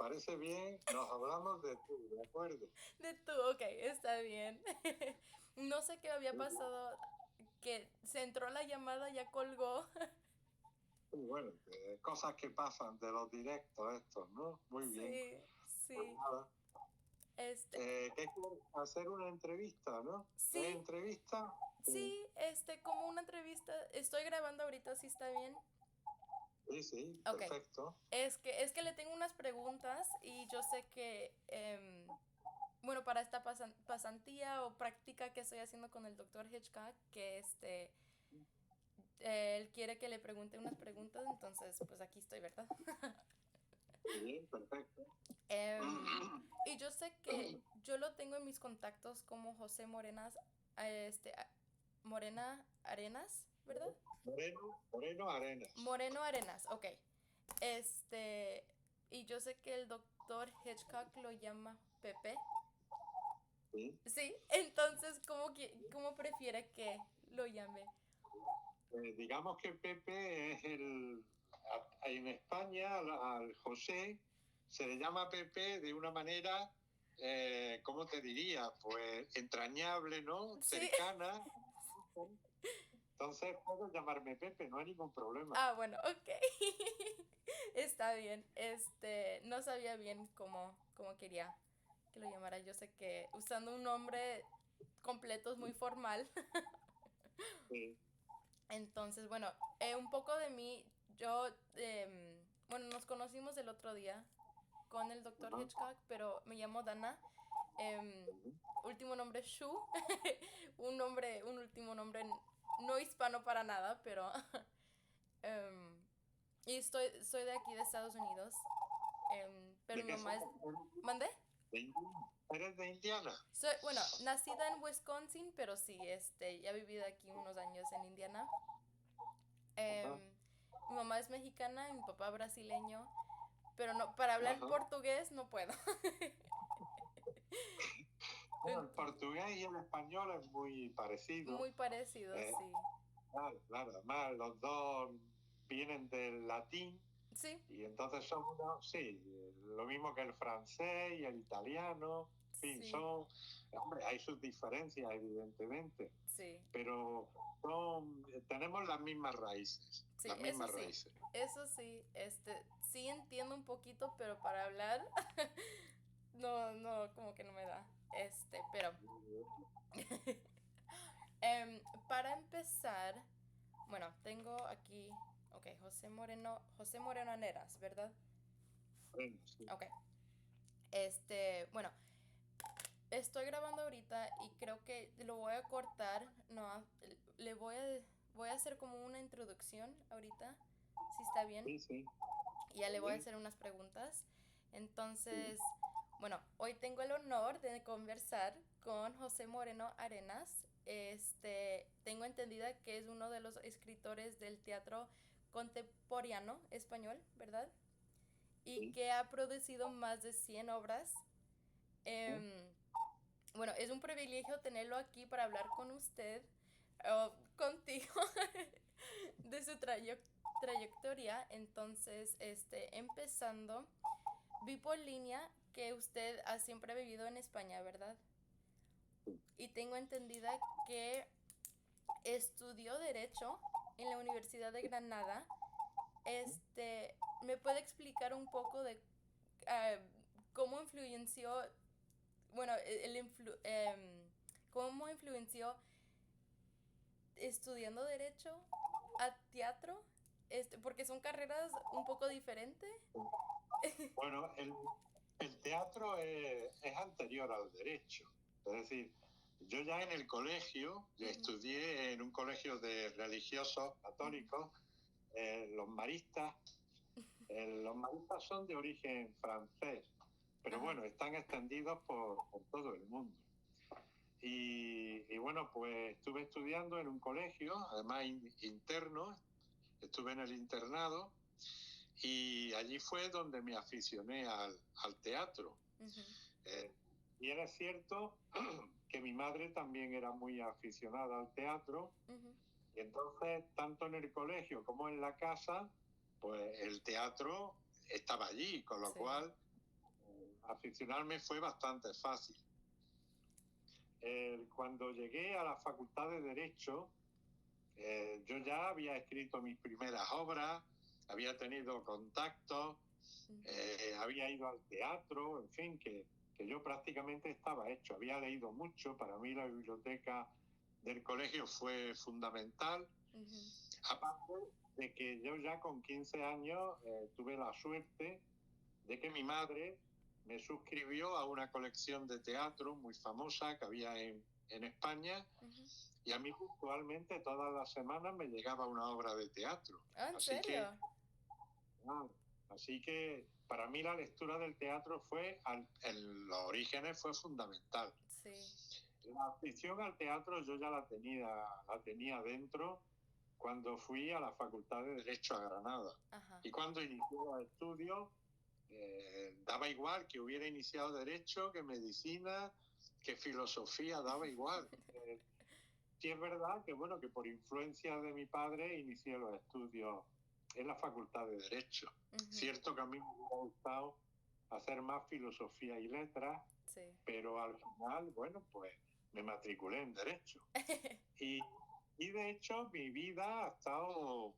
parece bien, nos hablamos de tú, ¿de acuerdo? De tú, ok, está bien. No sé qué había pasado, que se entró la llamada, ya colgó. Muy bueno, cosas que pasan de los directos estos, ¿no? Muy bien. Sí, Pues sí. nada, Este, ¿qué quieres? Hacer una entrevista, ¿no? ¿Es sí, entrevista? Sí, sí, como una entrevista. Estoy grabando ahorita, ¿sí está bien? sí, sí, Ok. perfecto. Es que le tengo unas preguntas y yo sé que, bueno, para esta pasantía o práctica que estoy haciendo con el doctor Hitchcock, que él quiere que le pregunte unas preguntas, entonces pues aquí estoy, ¿verdad? Muy bien, perfecto. Em, y yo sé que yo lo tengo en mis contactos como José Morenas, Morena Arenas, ¿verdad? Moreno, Moreno Arenas. Moreno Arenas, ok. Este, y yo sé que el doctor Hitchcock lo llama Pepe. Sí. Sí, entonces, ¿cómo prefiere que lo llame? Digamos que Pepe es en España al José se le llama Pepe de una manera, ¿cómo te diría? Pues entrañable, ¿no? Sí. Cercana. Entonces puedo llamarme Pepe, no hay ningún problema. Ah, bueno, ok. Está bien. No sabía bien cómo quería que lo llamara. Yo sé que usando un nombre completo es muy formal. Sí. Entonces, bueno, un poco de mí, bueno, nos conocimos el otro día con el doctor Ajá. Hitchcock, pero me llamo Dana. Último nombre Shu. Un último nombre no hispano para nada, pero em, y soy de aquí de Estados Unidos. Pero ¿De mi qué mamá zona? es. ¿Mandé? ¿De Indiana? ¿Eres de Indiana? Bueno, nacida en Wisconsin, pero sí, ya he vivido aquí unos años en Indiana. Ajá. Mi mamá es mexicana y mi papá brasileño, pero no, para hablar Ajá. portugués no puedo. Bueno, el Entonces, portugués y el español es muy parecido. muy parecido, Eh, sí. claro, claro. Además, los dos vienen del latín. Sí, Y entonces son unos, sí, lo mismo que el francés y el italiano, en fin, sí, hombre, hay sus diferencias, evidentemente, sí. pero tenemos Sí, las eso mismas sí. raíces. Eso sí, sí entiendo un poquito, pero para hablar, no, no, como que no me da. Pero, para empezar, bueno, tengo aquí, ok, José Moreno Aneras, ¿verdad? Bueno, sí. Ok. Bueno, estoy grabando ahorita y creo que lo voy a cortar, no, voy a hacer como una introducción ahorita, si está bien. Sí, sí, Y ya le voy a bien, hacer unas preguntas. sí, Entonces, bueno, hoy tengo el honor de conversar con José Moreno Arenas. Tengo entendida que es uno de los escritores del teatro contemporáneo español, ¿verdad? Y sí, que ha producido más de 100 obras. sí. Em, bueno, es un privilegio tenerlo aquí para hablar con usted, contigo, de su trayectoria. Entonces, empezando, vi por línea que usted ha siempre vivido en España, ¿verdad? Y tengo entendida que estudió Derecho en la Universidad de Granada. ¿Me puede explicar un poco de cómo influenció, bueno, cómo influenció estudiando Derecho a teatro? Porque son carreras un poco diferentes. Bueno, el teatro es anterior al derecho, es decir, yo ya en el colegio, yo Ujú, estudié en un colegio de religiosos ujú, católicos, los maristas. Los maristas son de origen francés, pero ajá, bueno, están extendidos por todo el mundo. Y bueno, pues estuve estudiando en un colegio, además interno, estuve en el internado y allí fue donde me aficioné al teatro. ujú, Eh, y era cierto que mi madre también era muy aficionada al teatro ujú, y entonces tanto en el colegio como en la casa, pues el teatro estaba allí, con lo sí, cual aficionarme fue bastante fácil. Cuando llegué a la Facultad de Derecho, yo ya había escrito mis primeras obras, había tenido contactos, había ido al teatro, en fin, que yo prácticamente estaba hecho. Había leído mucho, para mí la biblioteca del colegio fue fundamental. Aparte de que yo ya con 15 años tuve la suerte de que mi madre me suscribió a una colección de teatro muy famosa que había en España, y a mí puntualmente todas las semanas me llegaba una obra de teatro. ¿En serio? Así que para mí la lectura del teatro fue, en los orígenes, fue fundamental. Sí. La afición al teatro yo ya la tenía dentro cuando fui a la Facultad de Derecho a Granada. Ajá. Y cuando inicié los estudios, daba igual que hubiera iniciado Derecho, que Medicina, que Filosofía, daba igual. Sí es verdad que, bueno, que por influencia de mi padre inicié los estudios en la Facultad de Derecho. Cierto que a mí me hubiera gustado hacer más Filosofía y Letras, sí. pero al final, bueno, pues me matriculé en Derecho. Y de hecho mi vida ha estado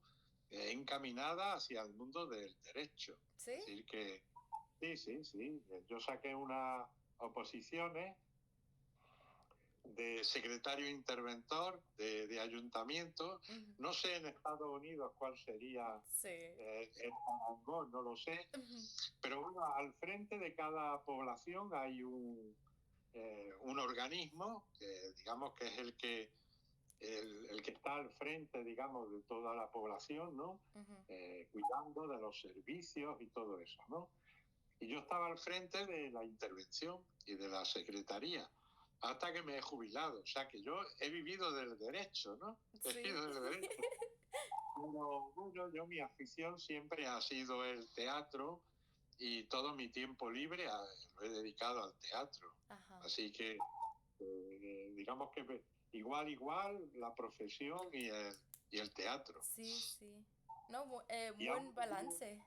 encaminada hacia el mundo del derecho. ¿Sí? Es decir que sí. Yo saqué unas oposiciones de secretario interventor de ayuntamiento. No sé en Estados Unidos cuál sería el parangón, no lo sé. Pero bueno, al frente de cada población hay un organismo que digamos que es el que está al frente, digamos, de toda la población, ¿no? Cuidando de los servicios y todo eso, ¿no? Y yo estaba al frente de la intervención y de la secretaría, hasta que me he jubilado. O sea, que yo he vivido del derecho, ¿no? Sí. He vivido del derecho. Pero bueno, mi afición siempre ha sido el teatro, y todo mi tiempo libre lo he dedicado al teatro. Ajá. Así que, digamos que igual la profesión y el teatro. Sí. No, buen balance.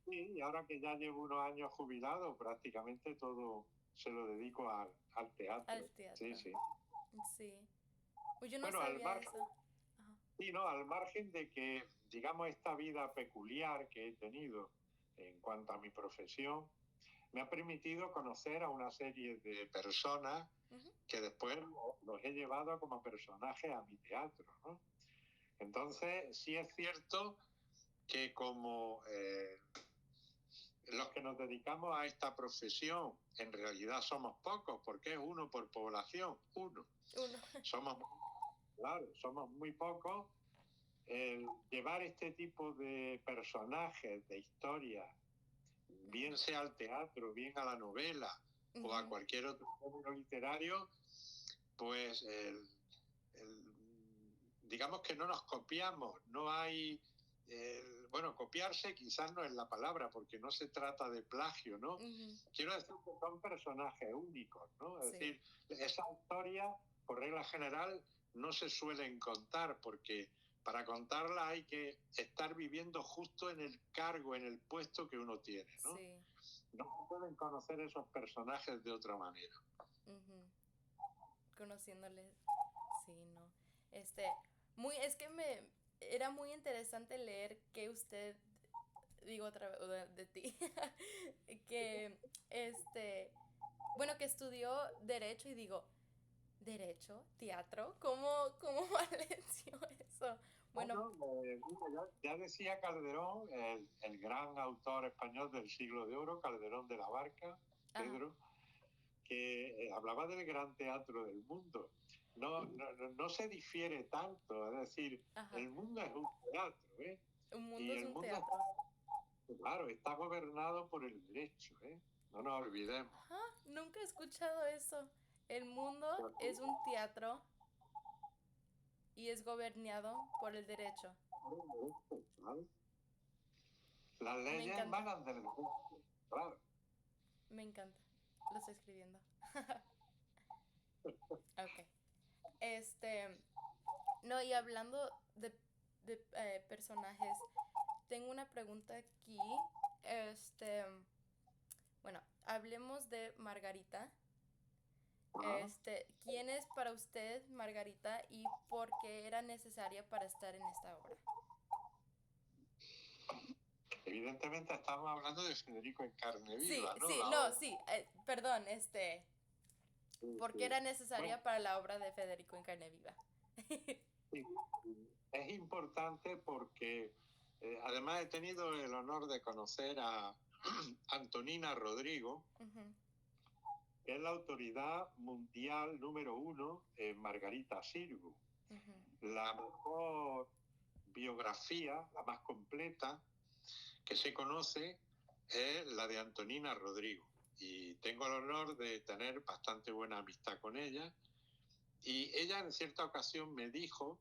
Sí, y ahora que ya llevo unos años jubilado, prácticamente todo se lo dedico al teatro. Al teatro. Sí. Pues yo no sabía eso. Ajá. Sí, no, al margen de que, digamos, esta vida peculiar que he tenido en cuanto a mi profesión, me ha permitido conocer a una serie de personas que después los he llevado como personajes a mi teatro, ¿no? Entonces, sí es cierto que como los que nos dedicamos a esta profesión, en realidad somos pocos, porque es uno por población, uno. Somos muy pocos. Llevar este tipo de personajes, de historias, bien sea al teatro, bien a la novela o a cualquier otro género literario, pues digamos que no nos copiamos, no hay... bueno, copiarse quizás no es la palabra, porque no se trata de plagio, ¿no? Quiero decir que son personajes únicos, ¿no? Es decir, esa historia, por regla general, no se suelen contar, porque para contarla hay que estar viviendo justo en el cargo, en el puesto que uno tiene, ¿no? Sí. No se pueden conocer esos personajes de otra manera. Conociéndoles, sí, no. Es que era muy interesante leer que usted, digo otra vez de ti, que bueno, que estudió Derecho, y digo, ¿Derecho? ¿Teatro? ¿Cómo balanceó eso? Bueno, ya decía Calderón, el gran autor español del siglo de oro, Calderón de la Barca, Pedro, que hablaba del gran teatro del mundo. No se difiere tanto, es decir, el mundo es un teatro, ¿eh? Un mundo y es el un mundo teatro. está gobernado por el derecho, ¿eh? No nos olvidemos. Nunca he escuchado eso. El mundo es un teatro y es gobernado por el derecho. Las leyes emanan del derecho, claro. Me encanta. Lo estoy escribiendo. Ok. No, y hablando de personajes, tengo una pregunta aquí. Bueno, hablemos de Margarita. Ajá. ¿Quién es para usted Margarita y por qué era necesaria para estar en esta obra? Evidentemente estamos hablando de Federico en carne Sí, viva, ¿no? sí, La no, obra. sí, perdón, Sí, ¿por qué sí. era Bueno, necesaria para la obra de Federico en carne viva? sí, es importante porque además he tenido el honor de conocer a Antonina Rodrigo, Ujú, que es la autoridad mundial número uno en Margarita Xirgu. ujú, La mejor biografía, la más completa que se conoce, es la de Antonina Rodrigo. Y tengo el honor de tener bastante buena amistad con ella. Y ella en cierta ocasión me dijo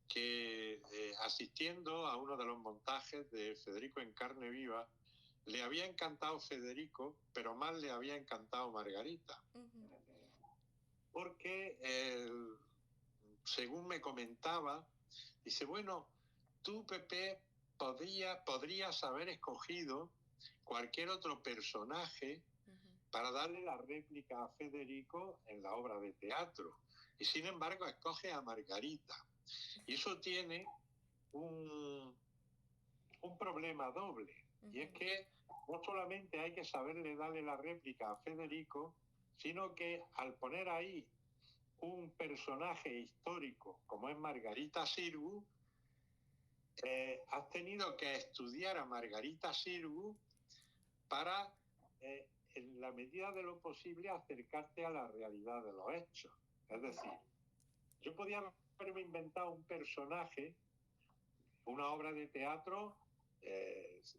que asistiendo a uno de los montajes de Federico en carne viva, le había encantado Federico, pero más le había encantado Margarita. ujú. Porque, según me comentaba, dice, bueno, tú, Pepe, podrías haber escogido cualquier otro personaje para darle la réplica a Federico en la obra de teatro. Y sin embargo, escoge a Margarita. Y eso tiene un problema doble. Y es que no solamente hay que saberle darle la réplica a Federico, sino que al poner ahí un personaje histórico como es Margarita Xirgu, has tenido que estudiar a Margarita Xirgu para, en la medida de lo posible, acercarte a la realidad de los hechos. Es decir, yo podía haberme inventado un personaje, una obra de teatro, es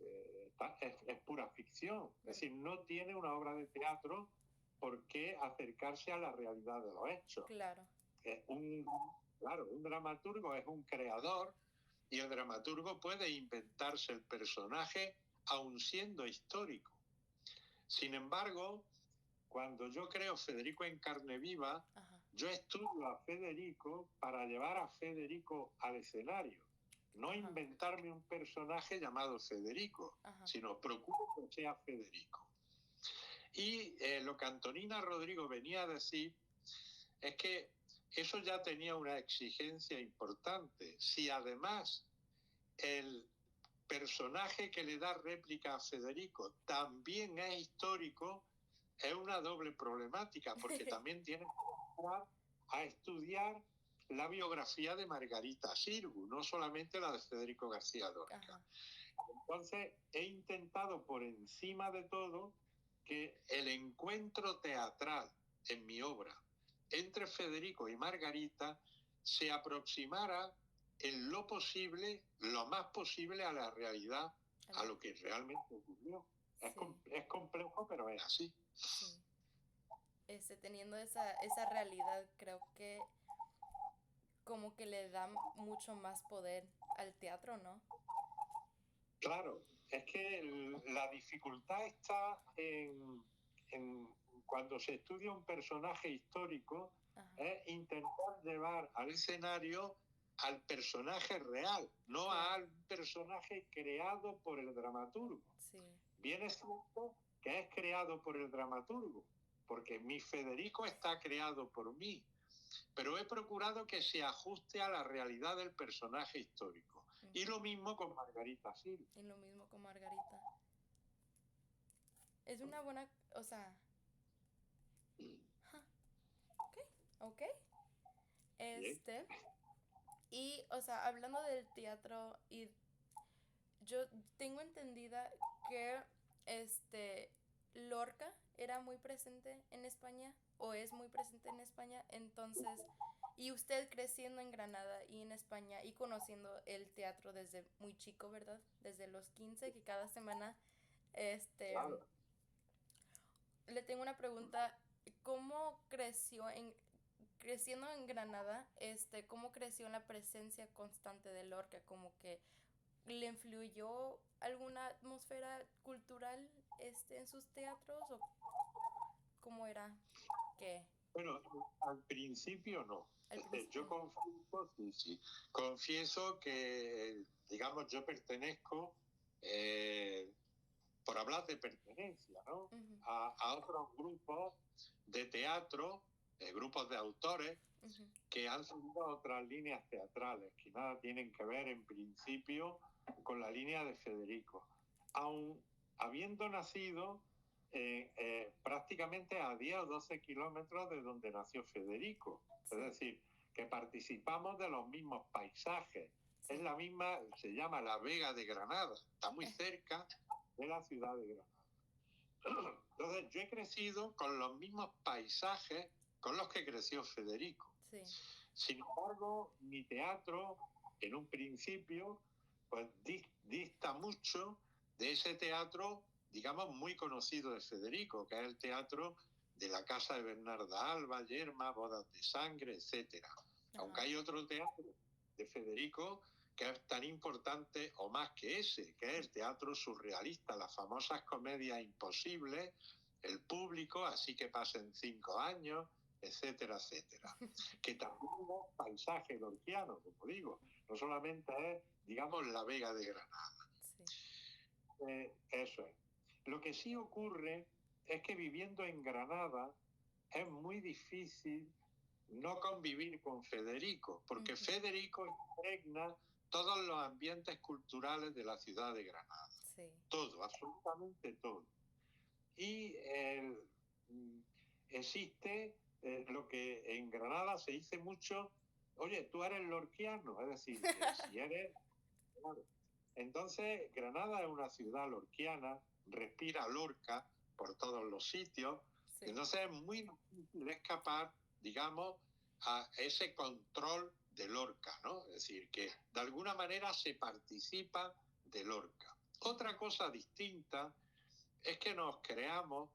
pura ficción. Es decir, no tiene una obra de teatro por qué acercarse a la realidad de los hechos. Claro. Claro, un dramaturgo es un creador y el dramaturgo puede inventarse el personaje aun siendo histórico. Sin embargo, cuando yo creo Federico en carne viva, Ajá. yo estudio a Federico para llevar a Federico al escenario. No Ajá. inventarme un personaje llamado Federico, Ajá. sino procuro que sea Federico. Y lo que Antonina Rodrigo venía a decir es que eso ya tenía una exigencia importante. Si además el personaje que le da réplica a Federico también es histórico, es una doble problemática, porque también tiene que entrar a estudiar la biografía de Margarita Xirgu, no solamente la de Federico García Lorca. Ajá. Entonces, he intentado por encima de todo que el encuentro teatral en mi obra entre Federico y Margarita se aproximara en lo posible, lo más posible a la realidad, a lo que realmente ocurrió. Sí. Es complejo, pero es así. Sí. Teniendo esa realidad, creo que como que le da mucho más poder al teatro, ¿no? Claro, es que la dificultad está en cuando se estudia un personaje histórico, Ajá. es intentar llevar al escenario al personaje real, no Claro. al personaje creado por el dramaturgo. Sí. Bien es cierto que es creado por el dramaturgo, porque mi Federico está creado por mí, pero he procurado que se ajuste a la realidad del personaje histórico. Y lo mismo con Margarita Xirgu. Y lo mismo con Margarita. Es una buena, o sea... Ok, ok. Bien. Y, o sea, hablando del teatro, y yo tengo entendida que, Lorca era muy presente en España, o es muy presente en España, entonces, y usted creciendo en Granada y en España y conociendo el teatro desde muy chico, ¿verdad? Desde los 15 que cada semana, Claro. le tengo una pregunta, ¿cómo creciendo en Granada, cómo creció en la presencia constante de Lorca? Como que le influyó alguna atmósfera cultural, en sus teatros, o cómo era que Bueno, al principio no. al principio Yo no. confieso, sí. Confieso que, digamos, yo pertenezco, eh, por hablar de pertenencia, ¿no? Ujú, A otros grupos de teatro, grupos de autores ujú. que han seguido otras líneas teatrales, que nada tienen que ver en principio con la línea de Federico. Aun habiendo nacido prácticamente a 10 o 12 kilómetros de donde nació Federico. Es Sí, decir, que participamos de los mismos paisajes. Es sí. la misma, se llama la Vega de Granada, está muy cerca de la ciudad de Granada. Entonces, yo he crecido con los mismos paisajes con los que creció Federico. Sí. Sin embargo, mi teatro, en un principio, pues dista mucho de ese teatro, digamos, muy conocido de Federico, que es el teatro de la casa de Bernarda Alba, Yerma, Bodas de Sangre, etcétera. Aunque Ajá. hay otro teatro de Federico que es tan importante o más que ese, que es el teatro surrealista, las famosas comedias imposibles, El Público, Así que pasen 5 años, etcétera, etcétera. Que también es paisaje lorquiano, como digo, no solamente es, digamos, la Vega de Granada. Sí. Eso es. Lo que sí ocurre es que viviendo en Granada es muy difícil no convivir con Federico, porque Ujú. Federico impregna todos los ambientes culturales de la ciudad de Granada. Sí. Todo, absolutamente todo. Y existe lo que en Granada se dice mucho, oye, tú eres lorquiano, es decir, que si eres... Claro. Entonces, Granada es una ciudad lorquiana, respira Lorca por todos los sitios, Sí. entonces es muy difícil escapar, digamos, a ese control de Lorca, ¿no? Es decir, que de alguna manera se participa de Lorca. Otra cosa distinta es que nos creamos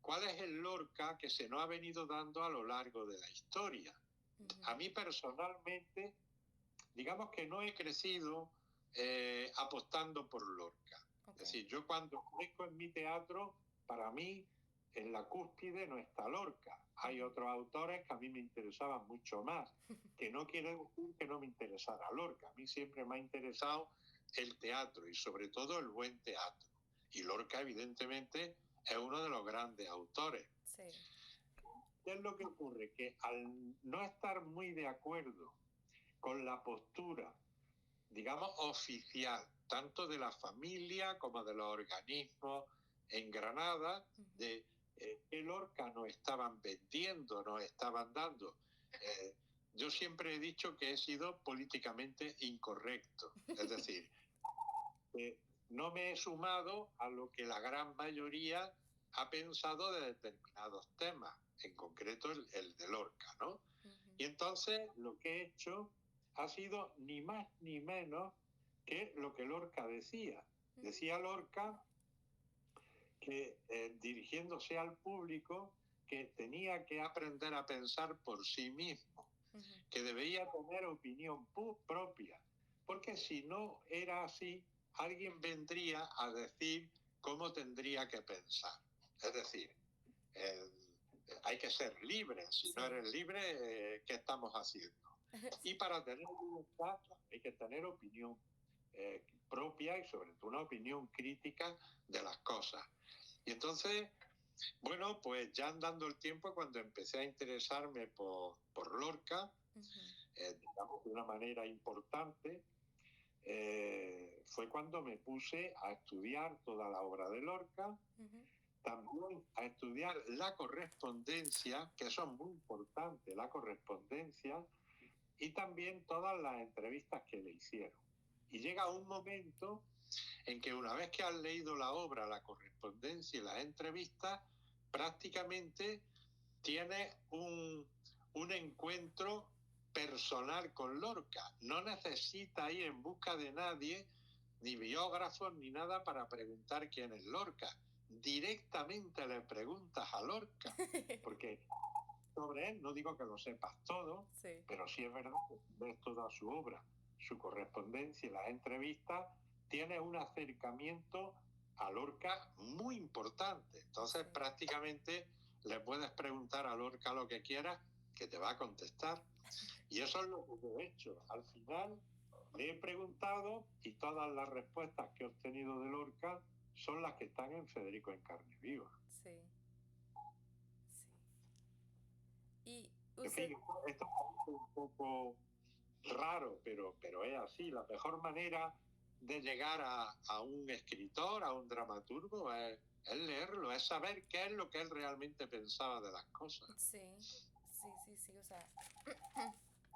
cuál es el Lorca que se nos ha venido dando a lo largo de la historia. Ujú. A mí personalmente, digamos que no he crecido apostando por Lorca. Ok. Es decir, yo cuando crezco en mi teatro, para mí en la cúspide no está Lorca. Hay Ujú. otros autores que a mí me interesaban mucho más, que no quiere decir que no me interesara Lorca. A mí siempre me ha interesado el teatro y sobre todo el buen teatro. Y Lorca evidentemente es uno de los grandes autores. Sí. ¿Qué es lo que ocurre? Que al no estar muy de acuerdo con la postura, digamos, oficial, tanto de la familia como de los organismos en Granada, Ujú. de qué Lorca nos estaban vendiendo, nos estaban dando. Yo siempre he dicho que he sido políticamente incorrecto, es decir, no me he sumado a lo que la gran mayoría ha pensado de determinados temas, en concreto el de Lorca, ¿no? Ujú. Y entonces lo que he hecho ha sido ni más ni menos que lo que Lorca decía. Ujú. Decía Lorca que dirigiéndose al público que tenía que aprender a pensar por sí mismo, Ujú. que debía tener opinión propia, porque si no era así, alguien vendría a decir cómo tendría que pensar. Es decir, eh, hay que ser libre. Si Sí. no eres libre, ¿qué estamos haciendo? Y para tener libertad hay que tener opinión propia y sobre todo una opinión crítica de las cosas. Y entonces, bueno, pues ya andando el tiempo, cuando empecé a interesarme por Lorca, Ujú. digamos de una manera importante, fue cuando me puse a estudiar toda la obra de Lorca, Ujú. también a estudiar la correspondencia, que eso es muy importante, la correspondencia, y también todas las entrevistas que le hicieron. Y llega un momento en que una vez que has leído la obra, la correspondencia y las entrevistas, prácticamente tienes un encuentro personal con Lorca. No necesitas ir en busca de nadie, ni biógrafos, ni nada para preguntar quién es Lorca. Directamente le preguntas a Lorca, porque sobre él no digo que lo sepas todo, Sí. pero sí es verdad que ves toda su obra, su correspondencia y las entrevistas, tiene un acercamiento a Lorca muy importante. Entonces Sí. prácticamente le puedes preguntar a Lorca lo que quieras, que te va a contestar. Y eso es lo que yo he hecho. Al final le he preguntado y todas las respuestas que he obtenido de Lorca son las que están en Federico en carne viva. Sí, sí. Y En usted, fin, esto es un poco raro, pero es así. La mejor manera de llegar a un escritor, a un dramaturgo, es leerlo, es saber qué es lo que él realmente pensaba de las cosas. sí, sí, sí, sí, o sea,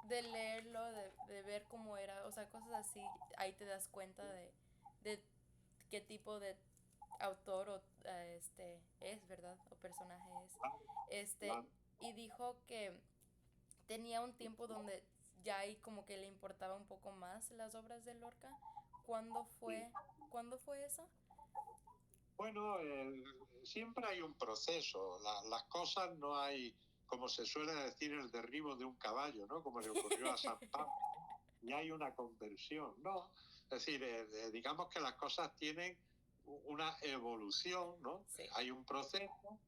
de leerlo, de ver cómo era, o sea, cosas así, ahí te das cuenta de qué tipo de autor o es, ¿verdad? O personaje es. Este, Claro. y dijo que tenía un tiempo donde ya ahí como que le importaba un poco más las obras de Lorca. ¿Cuándo Sí. fue, ¿cuándo fue eso? Bueno, siempre hay un proceso. Las cosas no hay, como se suele decir, el derribo de un caballo, ¿no? Como le ocurrió a San Pablo, y hay una conversión, ¿no? Es decir, digamos que las cosas tienen una evolución, ¿no? Sí. Hay un proceso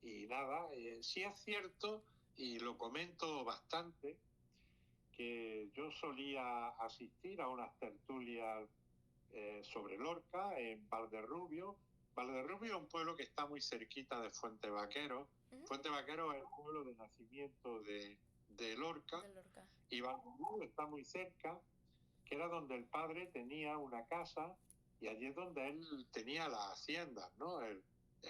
y nada, sí es cierto, y lo comento bastante, que yo solía asistir a unas tertulias sobre Lorca en Valderrubio. Valderrubio es un pueblo que está muy cerquita de Fuente Vaquero. Ujú. Fuente Vaquero es el pueblo de nacimiento de Lorca, De Lorca. y Valderrubio está muy cerca, que era donde el padre tenía una casa, y allí es donde él tenía las haciendas, ¿no?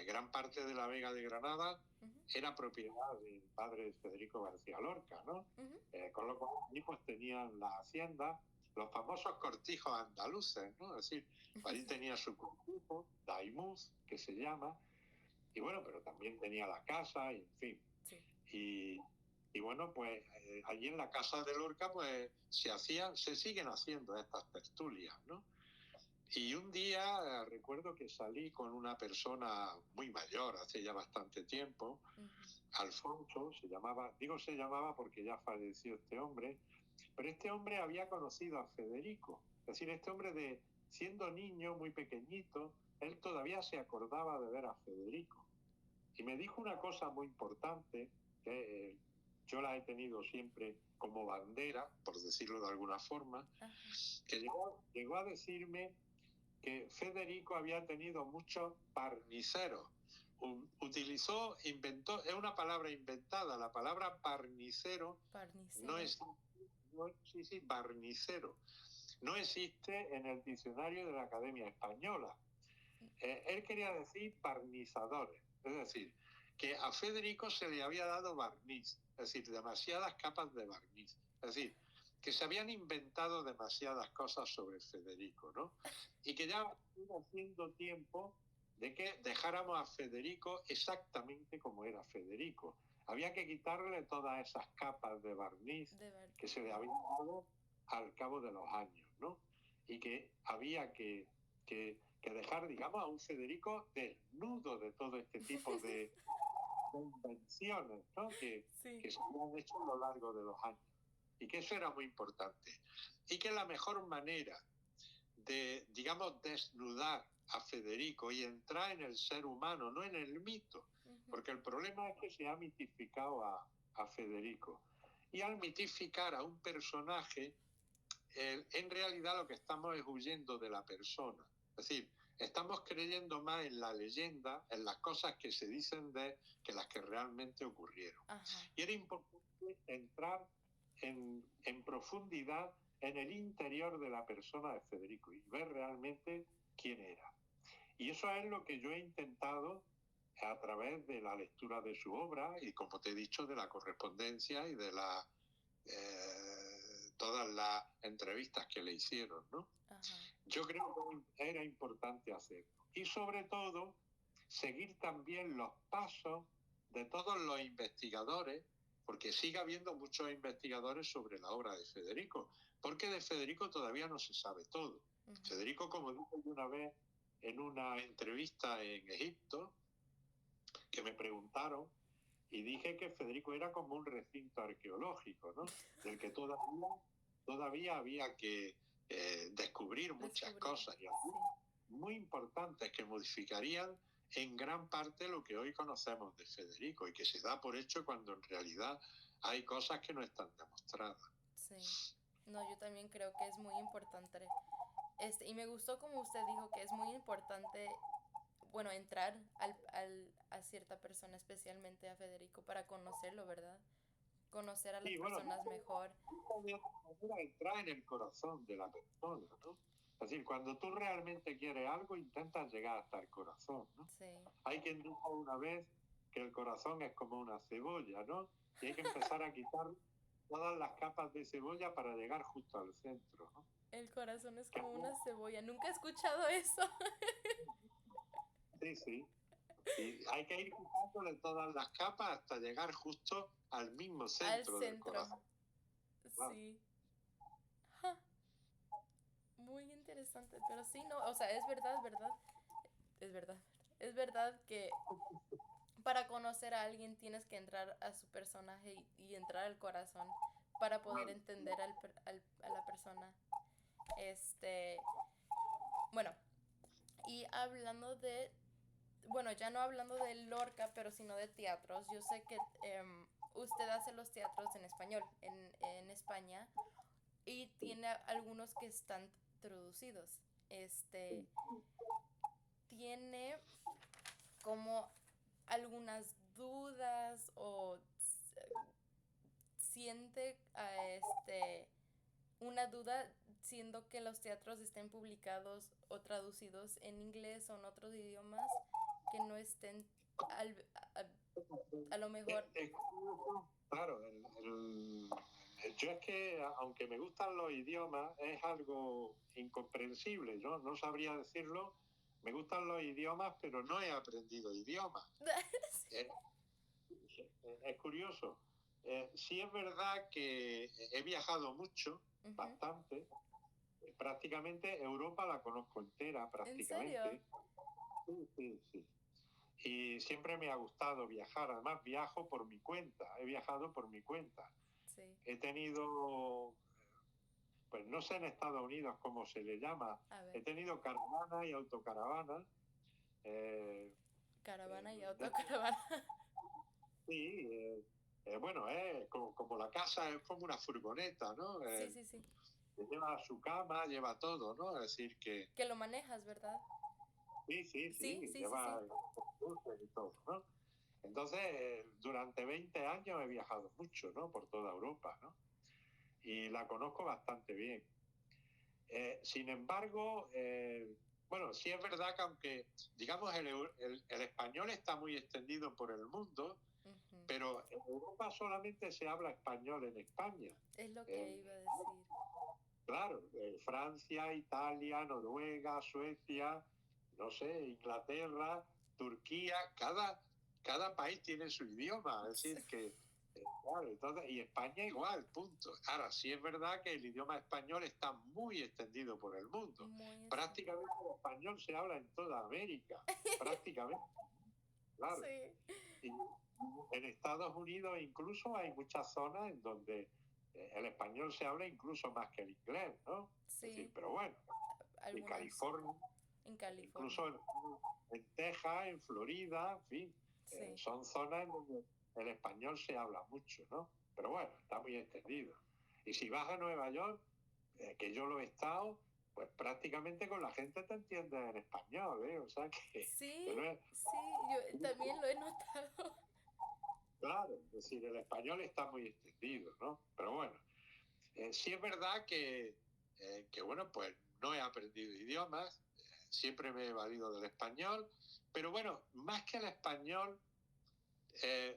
Gran parte de la Vega de Granada Ujú. era propiedad del padre Federico García Lorca, ¿no? Ujú. Con lo cual allí pues tenían la hacienda, los famosos cortijos andaluces, ¿no? Es decir, allí tenía su cortijo, Daimús, que se llama, y bueno, pero también tenía la casa, y en fin. Sí. Y bueno, pues allí en la casa de Lorca pues se siguen haciendo estas tertulias, ¿no? Y un día recuerdo que salí con una persona muy mayor, hace ya bastante tiempo, Ujú. Alfonso, se llamaba porque ya falleció este hombre, pero este hombre había conocido a Federico. Es decir, este hombre siendo niño, muy pequeñito, él todavía se acordaba de ver a Federico. Y me dijo una cosa muy importante, que yo la he tenido siempre como bandera, por decirlo de alguna forma, Ajá. que llegó a decirme que Federico había tenido muchos parniceros. Inventó, es una palabra inventada, la palabra parnicero no Parnicero. es, sí, barnicero, no existe en el diccionario de la Academia Española. Él quería decir barnizadores, es decir, que a Federico se le había dado barniz, es decir, demasiadas capas de barniz, es decir, que se habían inventado demasiadas cosas sobre Federico, ¿no? Y que ya iba siendo tiempo de que dejáramos a Federico exactamente como era Federico. Había que quitarle todas esas capas de barniz que se le habían dado al cabo de los años, ¿no? Y que había que dejar, digamos, a un Federico desnudo de todo este tipo de invenciones, ¿no? Sí. Que se han hecho a lo largo de los años. Y que eso era muy importante. Y que la mejor manera de, digamos, desnudar a Federico y entrar en el ser humano, no en el mito, Ujú. porque el problema es que se ha mitificado a Federico. Y al mitificar a un personaje, en realidad lo que estamos es huyendo de la persona. Es decir, estamos creyendo más en la leyenda, en las cosas que se dicen que las que realmente ocurrieron. Ajá. Y era importante entrar en profundidad en el interior de la persona de Federico y ver realmente quién era. Y eso es lo que yo he intentado a través de la lectura de su obra y, como te he dicho, de la correspondencia y de todas las entrevistas que le hicieron, ¿no? Ajá. Yo creo que era importante hacerlo. Y sobre todo, seguir también los pasos de todos los investigadores, porque sigue habiendo muchos investigadores sobre la obra de Federico, porque de Federico todavía no se sabe todo. Ujú. Federico, como dije una vez en una entrevista en Egipto, que me preguntaron, y dije que Federico era como un recinto arqueológico, ¿no? Del que todavía había que descubrir muchas cosas, y Sí. muy importantes que modificarían en gran parte lo que hoy conocemos de Federico y que se da por hecho cuando en realidad hay cosas que no están demostradas. Sí. No, yo también creo que es muy importante Y me gustó como usted dijo que es muy importante, bueno, entrar a cierta persona, especialmente a Federico, para conocerlo, ¿verdad? Conocer a las Y bueno, personas mejor. de otra manera entrar en el corazón de la persona, ¿no? Es decir, cuando tú realmente quieres algo, intentas llegar hasta el corazón, ¿no? Sí. Hay quien dijo una vez que el corazón es como una cebolla, ¿no? Y hay que empezar a quitar todas las capas de cebolla para llegar justo al centro, ¿no? El corazón es Que- como una cebolla. Nunca he escuchado eso. Sí, sí. Y hay que ir quitándole todas las capas hasta llegar justo al mismo Al centro del centro. corazón. Claro. Sí. Ja, muy interesante. Pero sí, no. O sea, es verdad, verdad. Es verdad. Es verdad que para conocer a alguien tienes que entrar a su personaje y entrar al corazón para poder Claro. entender a la persona. Este, bueno, y hablando de, bueno, ya no hablando de Lorca, pero sino de teatros, yo sé que usted hace los teatros en español en España y tiene algunos que están traducidos. Este, tiene como algunas dudas o siente una duda siendo que los teatros estén publicados o traducidos en inglés o en otros idiomas que no estén al, a, a lo mejor. Claro, yo es que, aunque me gustan los idiomas, es algo incomprensible. Yo no sabría decirlo. Me gustan los idiomas, pero no he aprendido idiomas. Sí. Es curioso. Sí es verdad que he viajado mucho, Ujú. bastante. Prácticamente Europa la conozco entera, ¿En serio? prácticamente. Sí, sí, sí. Y siempre me ha gustado viajar. Además, viajo por mi cuenta. He viajado por mi cuenta. Sí. He tenido, pues no sé en Estados Unidos cómo se le llama, A ver, he tenido caravana y autocaravana. Eh, caravana y de- autocaravana. sí, bueno, como la casa es como una furgoneta, ¿no? Sí, sí, sí. Lleva su cama, lleva todo, ¿no? Es decir, que Que lo manejas, ¿verdad? sí, sí, Sí, sí, sí, sí, sí. lleva luces y todo, ¿no? Entonces, durante 20 años he viajado mucho, ¿no? Por toda Europa, ¿no? Y la conozco bastante bien. Sin embargo, bueno, sí es verdad que aunque, digamos, el español está muy extendido por el mundo, Ujú. pero en Europa solamente se habla español en España. Es lo que En, iba a decir. claro, Francia, Italia, Noruega, Suecia, no sé, Inglaterra, Turquía, cada país tiene su idioma, es decir, que, claro, entonces, y España igual, punto. Ahora, sí es verdad que el idioma español está muy extendido por el mundo. Muy extendido. Prácticamente el español se habla en toda América, prácticamente, claro. Sí. Y en Estados Unidos incluso hay muchas zonas en donde el español se habla incluso más que el inglés, ¿no? Es decir, Sí. pero bueno, en Algunas. California, En California. incluso en Texas, en Florida, en fin, Sí. son zonas en donde el español se habla mucho, ¿no? Pero bueno, está muy extendido. Y si vas a Nueva York, que yo lo he estado, pues prácticamente con la gente te entiende en español, ¿eh? O sea que Sí, no es... sí, yo también lo he notado. Claro, es decir, el español está muy extendido, ¿no? Pero bueno, sí es verdad que, bueno, pues no he aprendido idiomas, siempre me he valido del español, pero bueno, más que el español,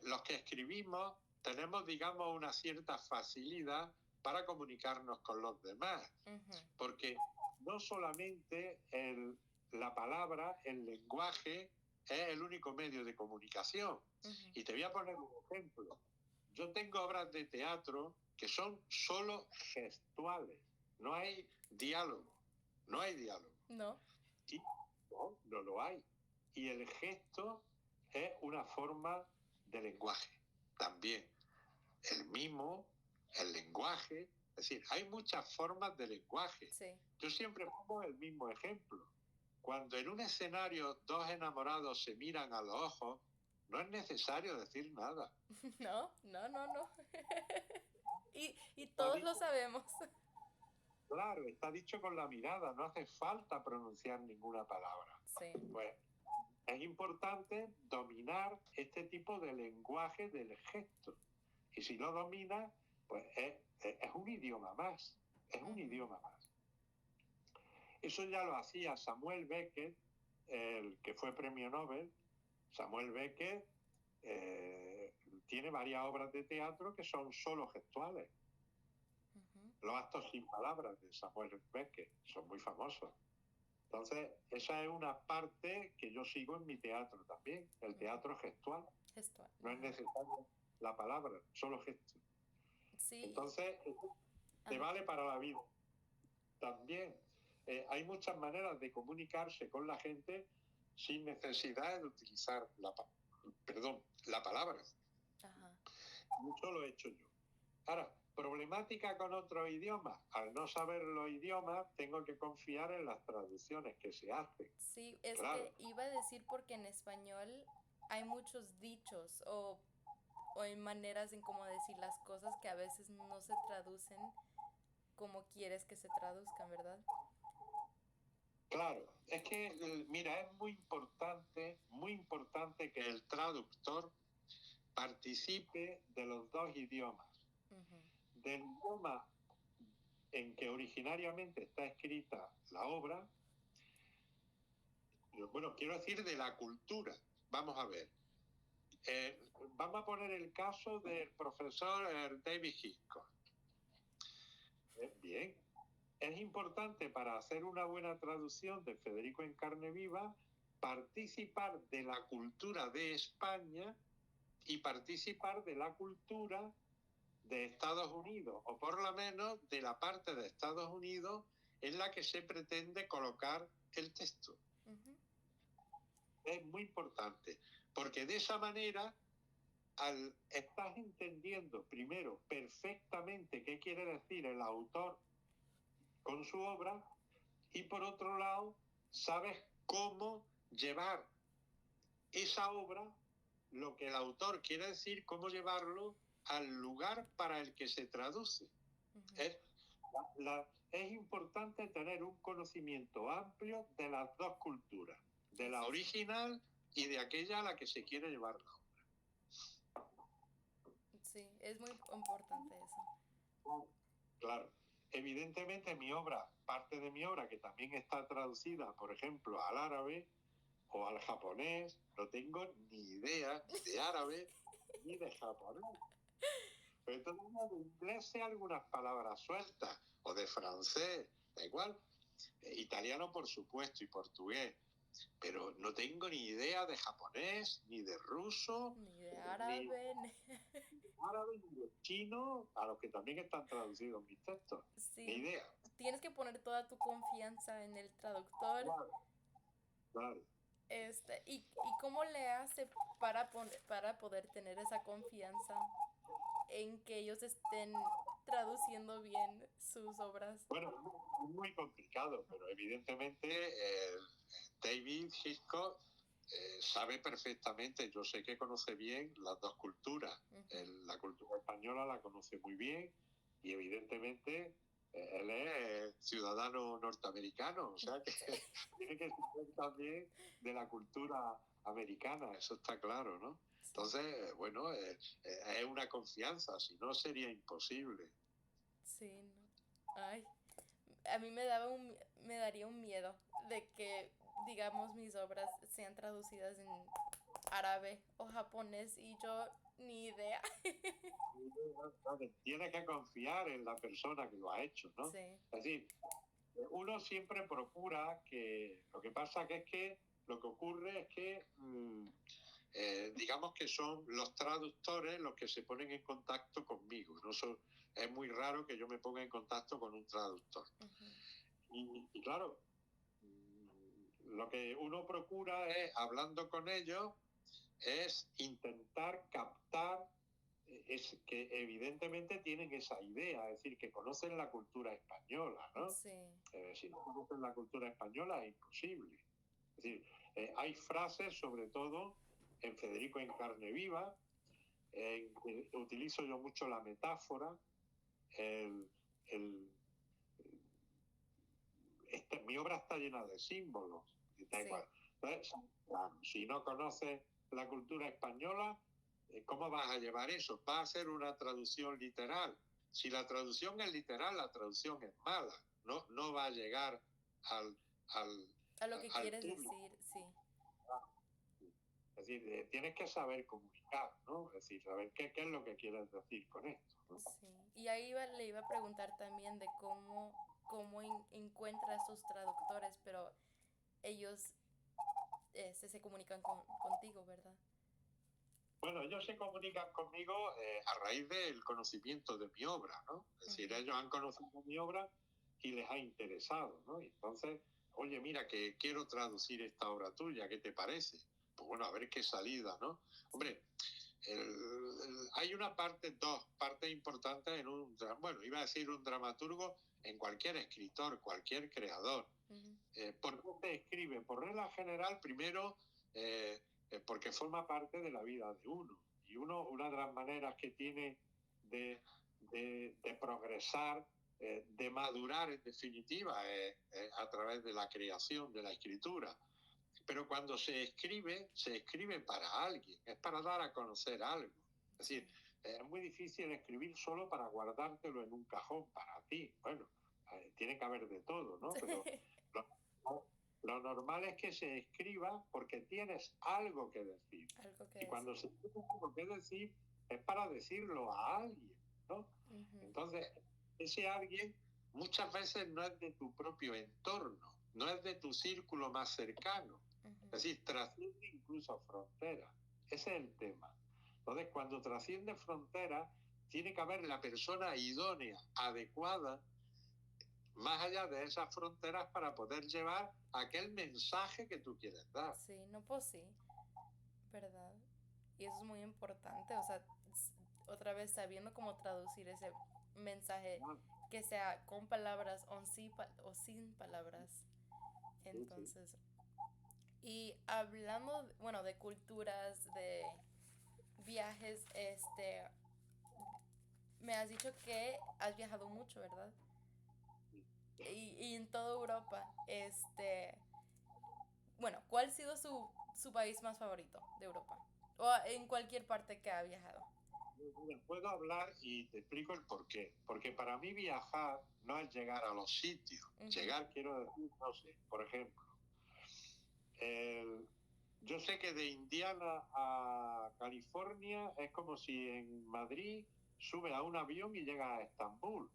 los que escribimos tenemos, digamos, una cierta facilidad para comunicarnos con los demás, Ujú. porque no solamente la palabra, el lenguaje, es el único medio de comunicación. Ujú. Y te voy a poner un ejemplo. Yo tengo obras de teatro que son solo gestuales, no hay diálogo, no hay diálogo. No. Y no, no lo hay. Y el gesto es una forma de lenguaje también. El mimo, el lenguaje, es decir, hay muchas formas de lenguaje. Sí. Yo siempre pongo el mismo ejemplo. Cuando en un escenario dos enamorados se miran a los ojos, no es necesario decir nada. No, no, no, no. Y Está todos lo dicho, sabemos. claro, está dicho con la mirada, no hace falta pronunciar ninguna palabra. Sí. Pues es importante dominar este tipo de lenguaje del gesto. Y si lo dominas, pues es un idioma más, es un idioma más. Eso ya lo hacía Samuel Beckett, el que fue premio Nobel. Samuel Beckett tiene varias obras de teatro que son solo gestuales. Los actos sin palabras de Samuel Beckett son muy famosos. Entonces, esa es una parte que yo sigo en mi teatro también, el teatro gestual. Gestual. No es necesaria la palabra, solo gesto. Sí. Entonces, te vale para la vida. También hay muchas maneras de comunicarse con la gente sin necesidad de utilizar la palabra. Ajá. Mucho lo he hecho yo. Ahora, problemática con otros idiomas. Al no saber los idiomas, tengo que confiar en las traducciones que se hacen. Sí, es claro. que iba a decir porque en español hay muchos dichos o hay maneras en cómo decir las cosas que a veces no se traducen como quieres que se traduzcan, ¿verdad? Claro, es que, mira, es muy importante que el traductor participe de los dos idiomas. Del idioma en que originariamente está escrita la obra, bueno, quiero decir de la cultura. Vamos a ver. Vamos a poner el caso del profesor David Hitchcock. Bien. Es importante para hacer una buena traducción de Federico en carne viva participar de la cultura de España y participar de la cultura de Estados Unidos, o por lo menos de la parte de Estados Unidos en la que se pretende colocar el texto. Es muy importante, porque de esa manera estás entendiendo primero perfectamente qué quiere decir el autor con su obra y por otro lado sabes cómo llevar esa obra, lo que el autor quiere decir, cómo llevarlo al lugar para el que se traduce. Es importante tener un conocimiento amplio de las dos culturas, de la original y de aquella a la que se quiere llevar la obra. Sí, es muy importante eso. Claro. Evidentemente mi obra, parte de mi obra que también está traducida, por ejemplo, al árabe o al japonés, no tengo ni idea de árabe ni de japonés. Pero entonces de inglés sé algunas palabras sueltas, o de francés, da igual. Italiano, por supuesto, y portugués. Pero no tengo ni idea de japonés, ni de ruso, ni de árabe, ni de chino, a los que también están traducidos mis textos. Sí, ni idea. Tienes que poner toda tu confianza en el traductor. Claro. ¿Y cómo le hace para poder tener esa confianza en que ellos estén traduciendo bien sus obras? Bueno, es muy complicado, pero evidentemente David Hitchcock sabe perfectamente, yo sé que conoce bien las dos culturas. La cultura española la conoce muy bien y evidentemente él es ciudadano norteamericano, o sea que tiene que saber también de la cultura americana, eso está claro, ¿no? Entonces, bueno, es una confianza, si no sería imposible. Sí, no. Ay, a mí me daría un miedo de que, digamos, mis obras sean traducidas en árabe o japonés y yo ni idea. Tienes que confiar en la persona que lo ha hecho, ¿no? Sí. Es decir, uno siempre procura que... Lo que pasa que es que lo que ocurre es que digamos que son los traductores los que se ponen en contacto conmigo. ¿No? Es muy raro que yo me ponga en contacto con un traductor. Y claro, lo que uno procura es, hablando con ellos, es intentar captar, es que evidentemente tienen esa idea, es decir, que conocen la cultura española, ¿no? Sí. Si no conocen la cultura española es imposible. Es decir, hay frases, sobre todo en Federico en carne viva, utilizo yo mucho la metáfora, mi obra está llena de símbolos, y da Sí, igual. Entonces, claro, si no conoces la cultura española, ¿cómo vas a llevar eso? Va a ser una traducción literal. Si la traducción es literal, la traducción es mala. No va a llegar al, al, a lo que al quieres público. decir, sí. Es decir, tienes que saber comunicar, ¿no? Es decir, saber qué es lo que quieres decir con esto, ¿no? Sí, y ahí le iba a preguntar también de cómo encuentra a sus traductores, pero ellos se comunican contigo, ¿verdad? Bueno, ellos se comunican conmigo a raíz del conocimiento de mi obra, ¿no? Es decir, Ujú. ellos han conocido mi obra y les ha interesado, ¿no? Y entonces, oye, mira, que quiero traducir esta obra tuya, ¿qué te parece? Pues bueno, a ver qué salida, ¿no? Sí. Hombre, hay dos partes importantes en bueno, iba a decir un dramaturgo, en cualquier escritor, cualquier creador. Ujú. ¿Por qué se escribe? Por regla general, primero, eh, porque forma parte de la vida de uno. Y una de las maneras que tiene de progresar, de madurar en definitiva, a través de la creación, de la escritura. Pero cuando se escribe para alguien, es para dar a conocer algo. Es Sí. decir, es muy difícil escribir solo para guardártelo en un cajón para ti. Bueno, tiene que haber de todo, ¿no? Pero lo, lo normal es que se escriba porque tienes algo que decir. Algo que Y cuando decir. se tiene algo que decir, es para decirlo a alguien, ¿no? Ujú. Entonces, ese alguien muchas veces no es de tu propio entorno, no es de tu círculo más cercano. Ujú. Es decir, trasciende incluso fronteras. Ese es el tema. Entonces, cuando trasciende fronteras, tiene que haber la persona idónea, adecuada, más allá de esas fronteras para poder llevar aquel mensaje que tú quieres dar. Sí, no, pues sí, ¿verdad? Y eso es muy importante, o sea, otra vez sabiendo cómo traducir ese mensaje Ah, que sea con palabras o sin palabras. sí, sí. Entonces, y hablando, bueno, de culturas, de viajes, me has dicho que has viajado mucho, ¿verdad? Y en toda Europa, bueno, ¿cuál ha sido su país más favorito de Europa? O en cualquier parte que ha viajado. Mira, puedo hablar y te explico el por qué. Porque para mí viajar no es llegar a los sitios. Ujú. Llegar, quiero decir, no sé, por ejemplo, el, yo sé que de Indiana a California es como si en Madrid subes a un avión y llegas a Estambul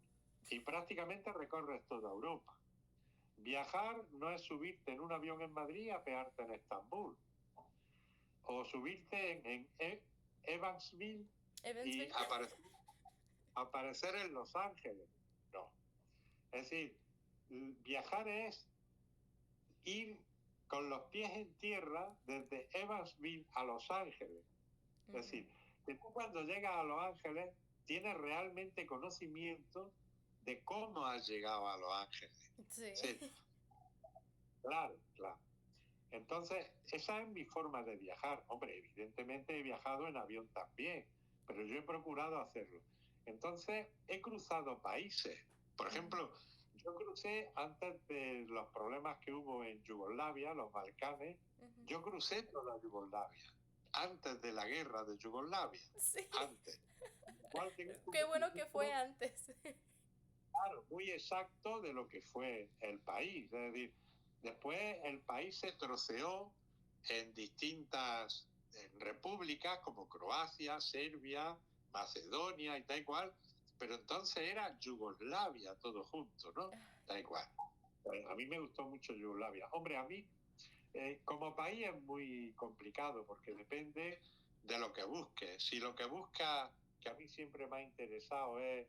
y prácticamente recorres toda Europa. Viajar no es subirte en un avión en Madrid y apearte en Estambul, o subirte en Evansville y Evansville. aparecer en Los Ángeles. No. Es decir, viajar es ir con los pies en tierra desde Evansville a Los Ángeles. Es Ujú. decir, que tú cuando llegas a Los Ángeles tienes realmente conocimiento de cómo has llegado a Los Ángeles. Sí. Sí, claro, claro. Entonces, esa es mi forma de viajar. Hombre, evidentemente he viajado en avión también, pero yo he procurado hacerlo. Entonces, he cruzado países. Por Ujú. ejemplo, yo crucé antes de los problemas que hubo en Yugoslavia, los Balcanes, Ujú. yo crucé toda Yugoslavia, antes de la guerra de Yugoslavia, Sí. antes. Igual tengo un Qué bueno que fue conocimiento, antes. claro, muy exacto de lo que fue el país. Es decir, después el país se troceó en distintas repúblicas como Croacia, Serbia, Macedonia y tal y cual, pero entonces era Yugoslavia todo junto, ¿no? Da igual. A mí me gustó mucho Yugoslavia. Hombre, a mí como país es muy complicado porque depende de lo que busques. Si lo que buscas, que a mí siempre me ha interesado, es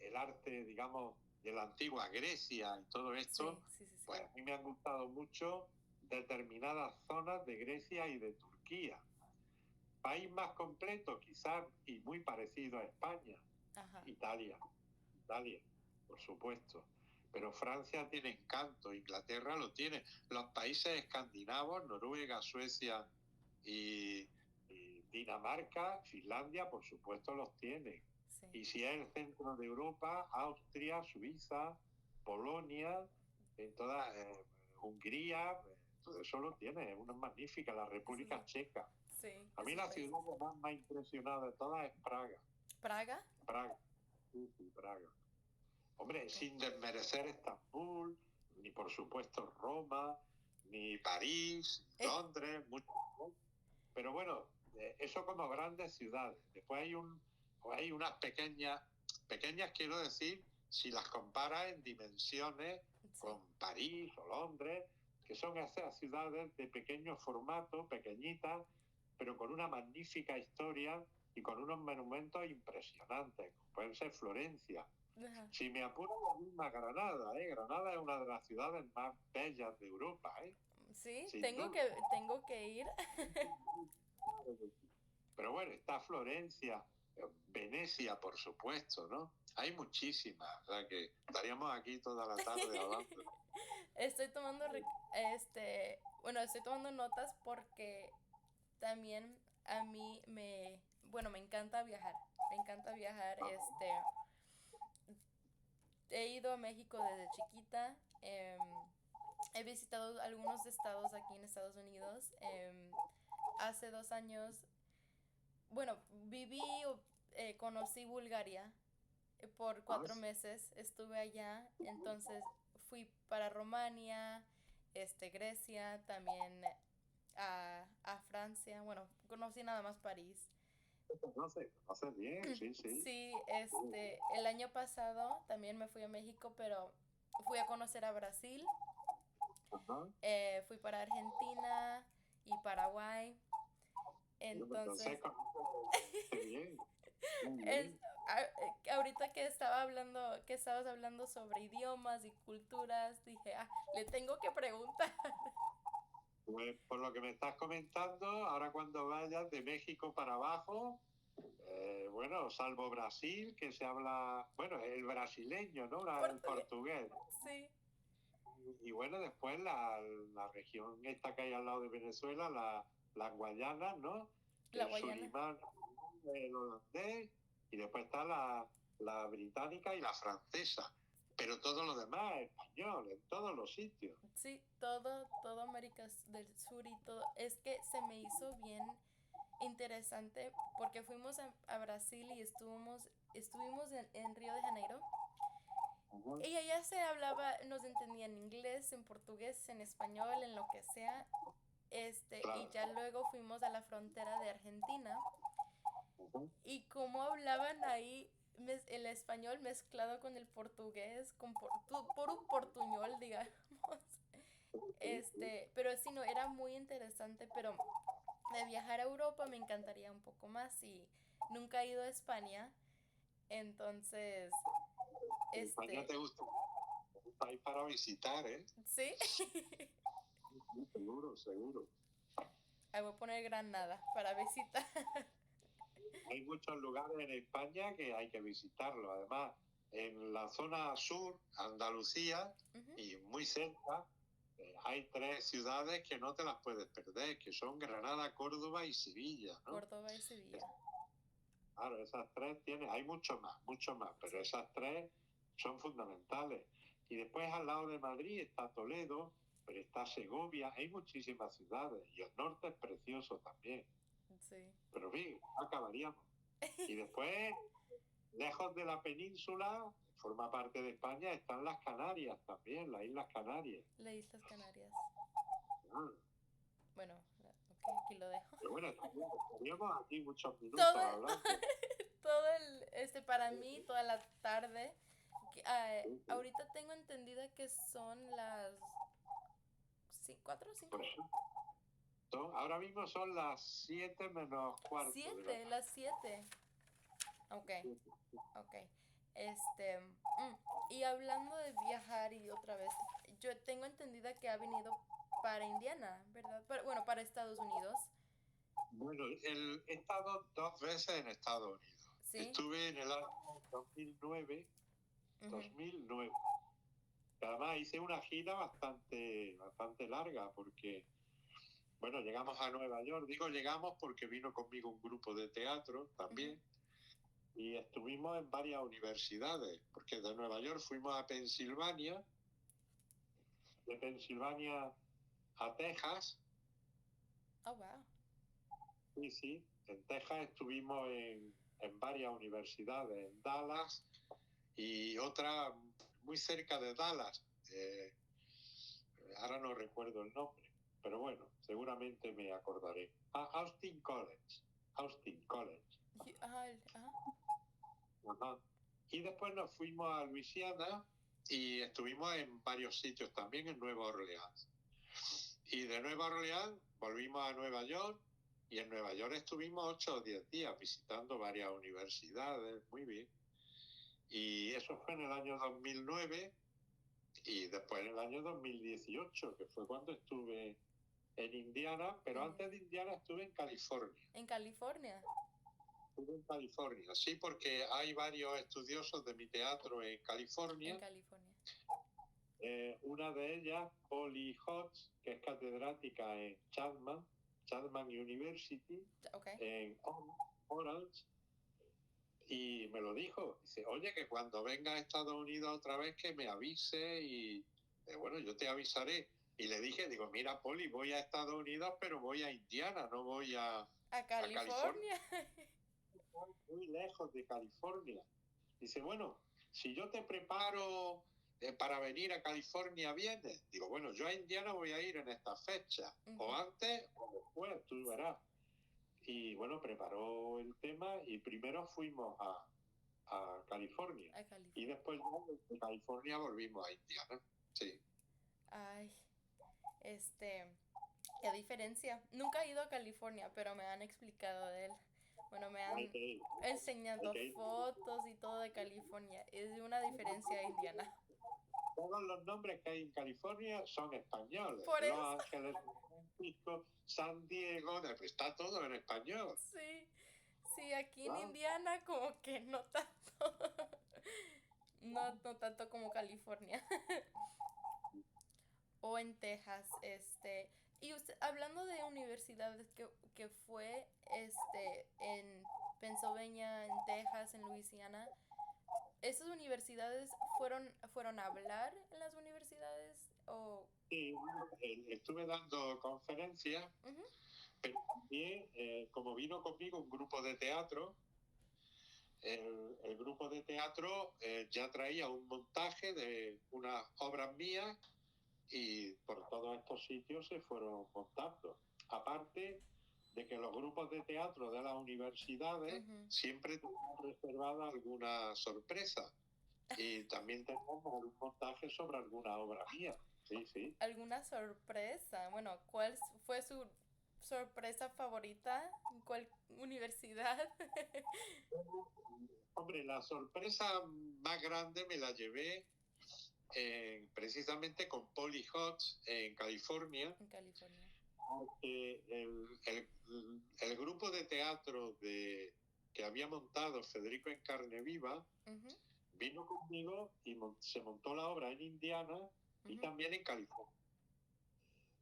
el arte, digamos, de la antigua Grecia y todo Sí, esto, sí, sí, sí. pues a mí me han gustado mucho determinadas zonas de Grecia y de Turquía. País más completo, quizás, y muy parecido a España, Ajá. Italia, Italia, por supuesto. Pero Francia tiene encanto, Inglaterra lo tiene. Los países escandinavos, Noruega, Suecia y Dinamarca, Finlandia, por supuesto los tienen. Sí. Y si es el centro de Europa, Austria, Suiza, Polonia, en toda Hungría, todo eso lo tiene, es una magnífica, la República Sí, Checa. sí, A mí esos la países. ciudad que más me ha impresionado de todas es Praga. ¿Praga? Praga, sí, sí, Praga. Hombre, Ok. sin desmerecer Estambul, ni por supuesto Roma, ni París, Londres, mucho, ¿no? Pero bueno, eso como grandes ciudades. Después hay unas pequeñas quiero decir, si las comparas en dimensiones Sí. con París o Londres, que son esas ciudades de pequeño formato, pequeñitas, pero con una magnífica historia y con unos monumentos impresionantes, como pueden ser Florencia. Ajá. Si me apuro, la misma Granada, ¿eh? Granada es una de las ciudades más bellas de Europa, ¿eh? Sí, Sin duda. tengo que ir. Pero bueno, está Florencia, Venecia, por supuesto, ¿no? Hay muchísimas, o sea que estaríamos aquí toda la tarde hablando. Estoy tomando, bueno, estoy tomando notas porque también a mí bueno, me encanta viajar. Me encanta viajar, he ido a México desde chiquita. He visitado algunos estados aquí en Estados Unidos. Hace 2 años, bueno, conocí Bulgaria por ¿No? 4 meses. Estuve allá, entonces fui para Rumania, Grecia, también a Francia. Bueno, conocí nada más París. Conoce bien, sí, sí. Sí, el año pasado también me fui a México, pero fui a conocer a Brasil, Ajá. fui para Argentina y Paraguay. Entonces, Entonces, conoce bien, muy es, bien. ahorita que estabas hablando sobre idiomas y culturas, dije, le tengo que preguntar. Pues por lo que me estás comentando, ahora cuando vayas de México para abajo, bueno, salvo Brasil, que se habla, bueno, el brasileño, ¿no? El Portugués, portugués. sí, Y bueno, después la región esta que hay al lado de Venezuela, las Guayanas, ¿no? la El Guayana. Surinam, el holandés, y después está la británica y la francesa. Pero todo lo demás es español, en todos los sitios. Sí, todo América del Sur y todo. Es que se me hizo bien interesante porque fuimos a Brasil y estuvimos en Río de Janeiro. Ajá. Y allá se hablaba, nos entendía en inglés, en portugués, en español, en lo que sea. Y Claro. ya luego fuimos a la frontera de Argentina. Ajá. Y cómo hablaban ahí el español mezclado con el portugués, por un portuñol, digamos. Pero sí, no, era muy interesante, pero de viajar a Europa me encantaría un poco más y nunca he ido a España, entonces, España este, te gusta, un país para visitar, ¿eh? sí, Sí, seguro, seguro. ahí voy a poner Granada para visitar. Hay muchos lugares en España que hay que visitarlo. Además, en la zona sur, Andalucía, Ujú. y muy cerca, hay tres ciudades que no te las puedes perder, que son Granada, Córdoba y Sevilla, ¿no? Córdoba y Sevilla, Claro, esas tres tienen, hay mucho más, pero sí, esas tres son fundamentales. Y después al lado de Madrid está Toledo, pero está Segovia, hay muchísimas ciudades, y el norte es precioso también. sí. Pero bien, acabaríamos. Y después, lejos de la península, forma parte de España, están las Canarias también, las Islas Canarias. Las Islas Canarias. Ah, Bueno, ok, aquí lo dejo. pero bueno, estaríamos aquí muchos minutos Todo, hablando. todo para mí, toda la tarde. Ahorita tengo entendida que son las 4 o 5. Pues ahora mismo son las 7 menos cuarto de la 7, las 7. Ok, tarde. ok. Y hablando de viajar y otra vez, yo tengo entendida que ha venido para Indiana, ¿verdad? Bueno, para Estados Unidos. Bueno, he estado 2 veces en Estados Unidos. Sí. Estuve en el año 2009, Ujú, 2009. Además hice una gira bastante larga porque, bueno, llegamos a Nueva York. Digo llegamos porque vino conmigo un grupo de teatro ujú, también. y estuvimos en varias universidades, porque de Nueva York fuimos a Pensilvania, de Pensilvania a Texas. Oh, wow. Sí, sí, en Texas estuvimos en varias universidades, en Dallas y otra muy cerca de Dallas. Ahora no recuerdo el nombre, pero bueno, seguramente me acordaré. Austin College. Austin College. Ajá. Y después nos fuimos a Luisiana y estuvimos en varios sitios también en Nueva Orleans. Y de Nueva Orleans volvimos a Nueva York y en Nueva York estuvimos 8 o 10 días visitando varias universidades, muy bien. Y eso fue en el año 2009 y después en el año 2018, que fue cuando estuve en Indiana, pero antes de Indiana estuve en California. ¿En California? Estuve en California, sí, porque hay varios estudiosos de mi teatro en California. En California. Una de ellas, Polly Hodge, que es catedrática en Chapman University, Okay. en Orange, y me lo dijo. Dice, oye, que cuando venga a Estados Unidos otra vez que me avise y, bueno, yo te avisaré. Y le dije, digo, mira, Polly, voy a Estados Unidos, pero voy a Indiana, no voy a California. Muy lejos de California. Dice, bueno, si yo te preparo para venir a California, vienes. Digo, bueno, yo a Indiana voy a ir en esta fecha, o antes o después, tú verás. Y bueno, preparó el tema y primero fuimos a California. Y después de California volvimos a Indiana. Sí. Ay, qué diferencia. Nunca he ido a California, pero me han explicado de él. Bueno, me han enseñado fotos y todo de California. Es de una diferencia a Indiana. Todos los nombres que hay en California son españoles. Por Los eso. Ángeles, San Francisco, San Diego, está todo en español. Sí, aquí en Indiana como que no tanto. No tanto como California. O en Texas, y usted, hablando de universidades que fue en Pennsylvania, en Texas, en Luisiana, ¿esas universidades fueron a hablar en las universidades o...? Sí, estuve dando conferencias, pero también, como vino conmigo un grupo de teatro, el grupo de teatro ya traía un montaje de unas obras mías y por todos estos sitios se fueron montando. Aparte de que los grupos de teatro de las universidades siempre tenían reservada alguna sorpresa y también tenemos un montaje sobre alguna obra mía. Sí. ¿Alguna sorpresa? Bueno, ¿cuál fue su sorpresa favorita? ¿En cuál universidad? Hombre, la sorpresa más grande me la llevé precisamente con Polly Hodge en California. En California. Porque el grupo de teatro que había montado Federico en Carne Viva vino conmigo y se montó la obra en Indiana y también en California.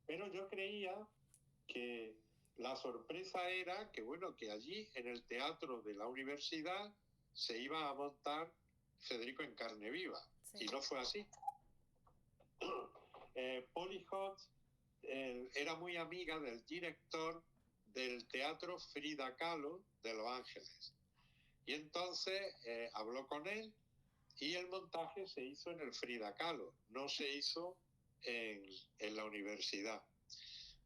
Pero yo creía que la sorpresa era que, bueno, que allí en el teatro de la universidad se iba a montar Federico en Carne Viva. Sí. Y no fue así. Polly Hodge era muy amiga del director del teatro Frida Kahlo de Los Ángeles. Y entonces habló con él y el montaje se hizo en el Frida Kahlo, no se hizo en la universidad.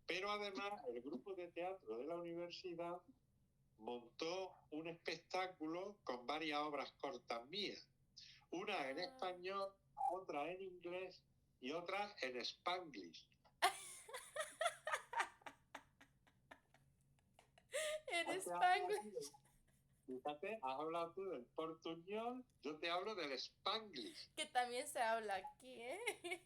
Pero además el grupo de teatro de la universidad montó un espectáculo con varias obras cortas mías. Una en español, otra en inglés y otra en Spanglish. En Spanglish. Fíjate, has hablado tú del portuñol, yo te hablo del Spanglish. Que también se habla aquí, ¿eh?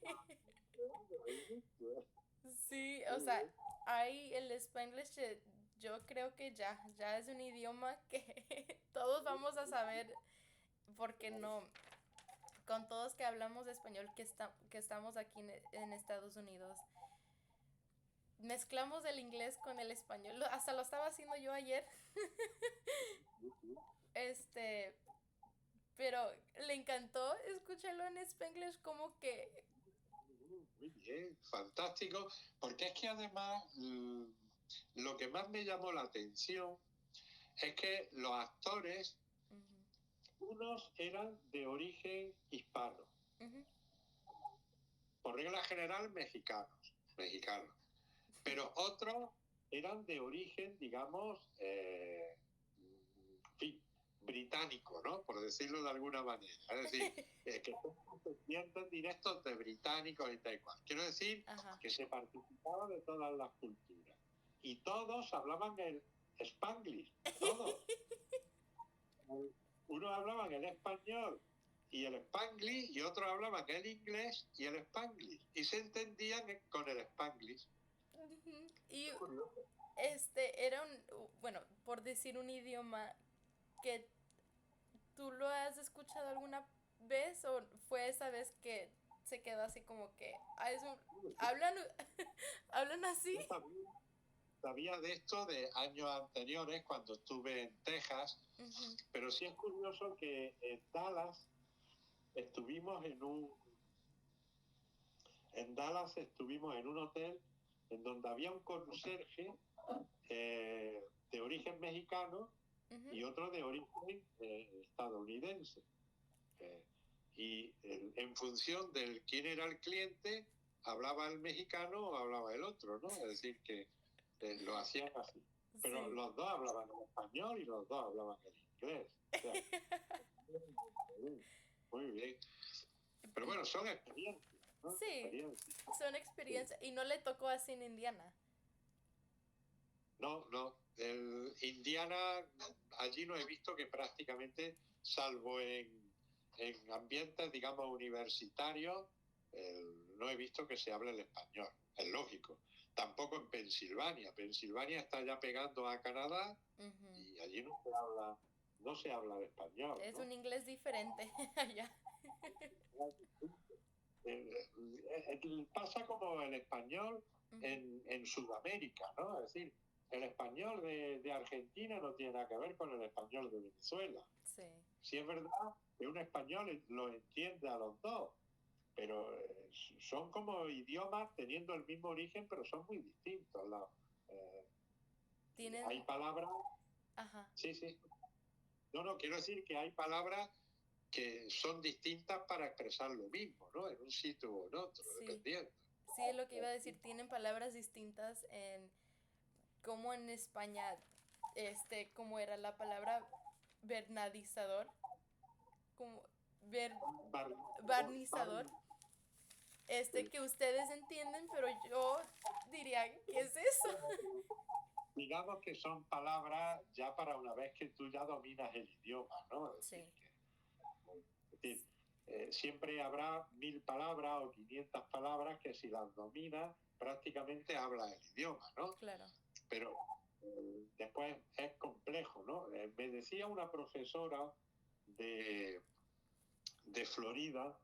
Sí, o sea, ahí el Spanglish, yo creo que ya es un idioma que todos vamos a saber, porque no, con todos que hablamos español que estamos aquí en Estados Unidos, mezclamos el inglés con el español, hasta lo estaba haciendo yo ayer. este, pero le encantó escucharlo en Spanglish como que... Muy bien, fantástico, porque es que además lo que más me llamó la atención es que los actores, Ujú, unos eran de origen hispano, ujú, por regla general mexicanos, pero otros eran de origen, digamos, en fin, británico, ¿no? Por decirlo de alguna manera. Es decir, que son descendientes directos de británicos y tal cual. Quiero decir ajá. que se participaba de todas las culturas. Y todos hablaban el Spanglish, todos. Unos hablaban el español y el Spanglish y otros hablaban el inglés y el Spanglish. Y se entendían con el Spanglish. Ujú. Y era bueno, por decir un idioma que tú lo has escuchado alguna vez o fue esa vez que se quedó así como que, hablan, hablan así. Yo sabía de esto de años anteriores cuando estuve en Texas, Ujú, pero sí es curioso que en Dallas estuvimos en un hotel en donde había un conserje de origen mexicano ujú. y otro de origen estadounidense. Eh, y en función de quién era el cliente, hablaba el mexicano o hablaba el otro, ¿no? Es decir, que lo hacían así. Pero Sí. los dos hablaban el español y los dos hablaban el inglés. O sea, muy bien. Pero bueno, son experiencias, ¿no? Sí, Experiencias. son experiencias. Y no le tocó así en Indiana. No, no. El Indiana, allí no he visto que prácticamente, salvo en ambientes, digamos, universitarios, no he visto que se hable el español. Es lógico. Tampoco en Pensilvania. Pensilvania está ya pegando a Canadá Ujú. y allí no se habla el español, Es ¿no? un inglés diferente allá. Pasa como el español Ujú. en Sudamérica, ¿no? Es decir, el español de Argentina no tiene nada que ver con el español de Venezuela. Sí, Sí es verdad que un español lo entiende a los dos, pero son como idiomas teniendo el mismo origen, pero son muy distintos. Eh, tienen, hay palabras, ajá, sí, sí. No, no, quiero decir que hay palabras que son distintas para expresar lo mismo, ¿no? En un sitio o en otro, sí, dependiendo. sí es lo que iba a decir, tienen palabras distintas en, como en España, como era la palabra vernadizador, como ver, Bar, bar, barnizador, que ustedes entienden, pero yo diría, ¿qué es eso? digamos que son palabras ya para una vez que tú ya dominas el idioma, ¿no? Sí, Es decir, siempre habrá 1000 palabras o 500 palabras que si las dominas prácticamente hablas el idioma, ¿no? claro. Pero después es complejo, ¿no? Me decía una profesora de, de Florida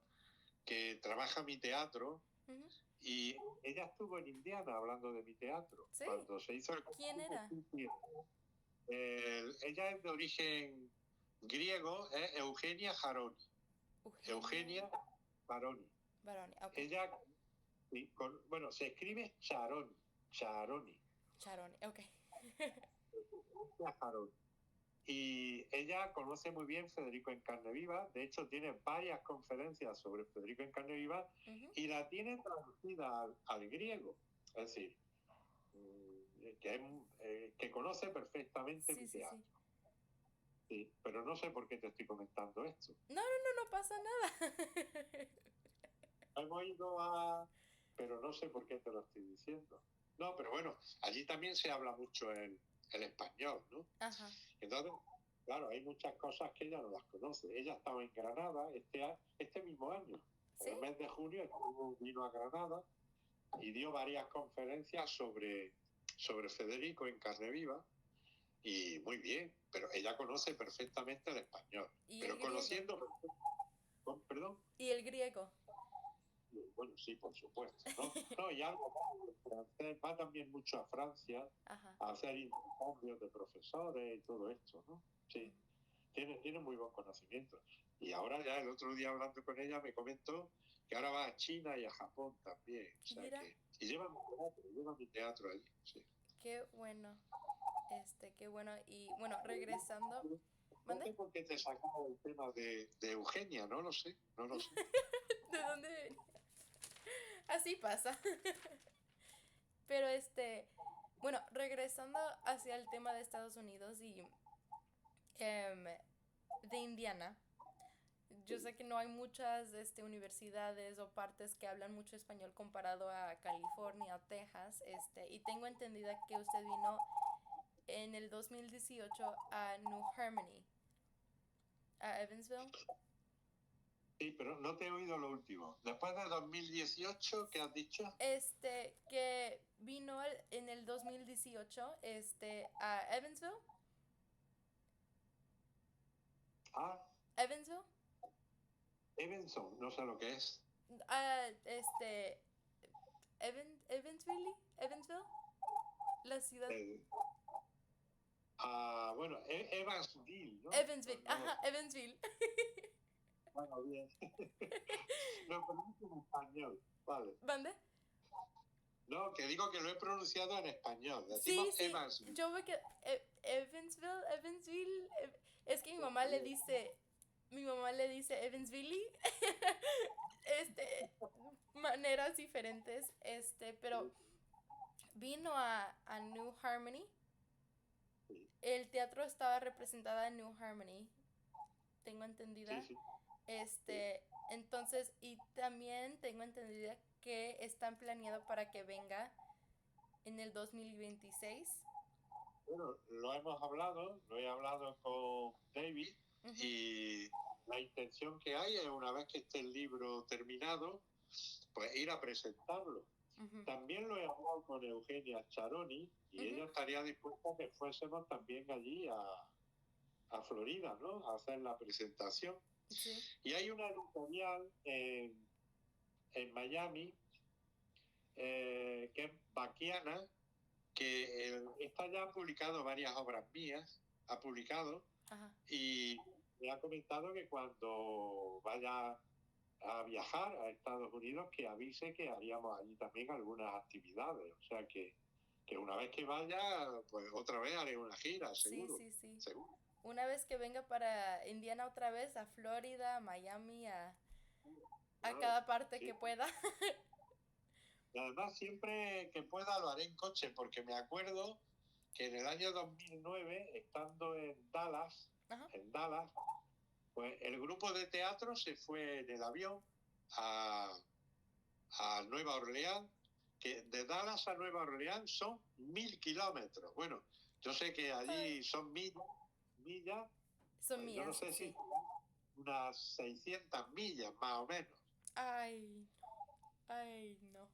que trabaja mi teatro Ujú. y ella estuvo en Indiana hablando de mi teatro Sí, cuando se hizo el ¿quién era? ella es de origen griego, es Eugenia Jaroni. Eugenia Eugenia Jaroni. Baroni, ok. Ella, bueno, se escribe Charoni, Charoni, Charoni, ok. Eugenia Jaroni. Y ella conoce muy bien Federico en carne viva, de hecho tiene varias conferencias sobre Federico en carne viva Ujú. y la tiene traducida al griego. Es decir, que conoce perfectamente Sí, mi sí, sí. teatro. Sí, pero no sé por qué te estoy comentando esto. No, no, no, no pasa nada. Hemos ido a... pero no sé por qué te lo estoy diciendo. No, pero bueno, allí también se habla mucho el español, ¿no? Ajá, Entonces, claro, hay muchas cosas que ella no las conoce. Ella estaba en Granada este mismo año. En sí. el mes de junio vino a Granada y dio varias conferencias sobre Federico en carne viva y muy bien, pero ella conoce perfectamente el español. Y el Pero griego. conociendo, perdón, Y el griego. bueno, sí, por supuesto, ¿no? No, y algo más, el francés va también mucho a Francia Ajá. a hacer intercambios de profesores y todo esto, ¿no? Sí. Ujú. tiene muy buen conocimiento. Y ahora ya el otro día hablando con ella me comentó que ahora va a China y a Japón también. O sea Mira, que, y lleva mi teatro allí. Sí. qué bueno. Qué bueno. Y bueno, regresando. No ¿Mande? sé por qué te sacaba el tema de Eugenia, no lo sé, no lo sé. ¿De dónde venía? Así pasa. Pero bueno, regresando hacia el tema de Estados Unidos y de Indiana. Yo sé que no hay muchas universidades o partes que hablan mucho español comparado a California o Texas, y tengo entendida que usted vino en el 2018 a New Harmony, a Evansville. Sí, pero no te he oído lo último. Después de 2018, ¿qué has dicho? Que vino en el 2018, a Evansville. Ah, Evansville. Evanston, no sé lo que es. Ah, Evansville. Evansville. La ciudad. Eh, bueno, Evansville, ¿no? Evansville. No lo Ajá, Evansville. bueno, bien. Lo pronuncio en español, vale. ¿Mande? No, que digo que lo he pronunciado en español. Sí, Decimos sí, Evansville. yo veo que Evansville, es que mi mamá le dice Evansville, maneras diferentes, pero vino a New Harmony, Sí, el teatro estaba representada en New Harmony, tengo sí, entendida, sí. Sí. entonces, y también tengo entendida que están planeado para que venga en el 2026. Bueno, lo he hablado con David Ujú, y la intención que hay es una vez que esté el libro terminado, pues ir a presentarlo. ujú, También lo he hablado con Eugenia Charoni y ujú, ella estaría dispuesta a que fuésemos también allí a Florida, ¿no? A hacer la presentación. sí, Y hay una editorial en Miami que es Baquiana, que esta ya ha publicado varias obras mías, ha publicado, ajá. y me ha comentado que cuando vaya a viajar a Estados Unidos, que avise que haríamos allí también algunas actividades. O sea que una vez que vaya, pues otra vez haré una gira, Sí, seguro, sí, sí. seguro. Una vez que venga para Indiana otra vez, a Florida, a Miami, a Claro, cada parte que sí. pueda. Y además siempre que pueda lo haré en coche, porque me acuerdo que en el año 2009, estando Ajá, en Dallas, pues el grupo de teatro se fue en el avión a, a Nueva Orleans, que de Dallas a Nueva Orleans son 1.000 kilómetros. Bueno, yo sé que ay, allí son millas, son pues yo no mías, sé si sí. unas 600 millas más o menos. Ay, ay, no.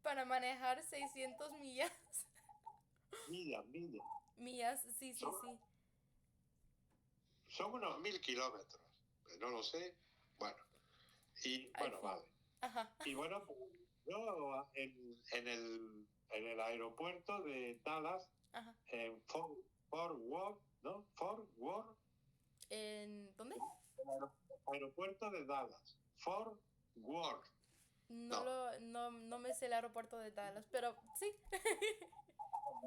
Para manejar 600 millas. Millas. Millas, sí, sí, Son, sí. son unos 1.000 kilómetros. No lo sé. Bueno, y Ay, bueno, sí. vale. Ajá, Y bueno, pues, yo en el aeropuerto de Dallas, ajá. en Fort Worth, ¿no? Fort Worth, ¿En dónde? el aeropuerto de Dallas. Fort Worth. No, No me sé el aeropuerto de Dallas, pero sí.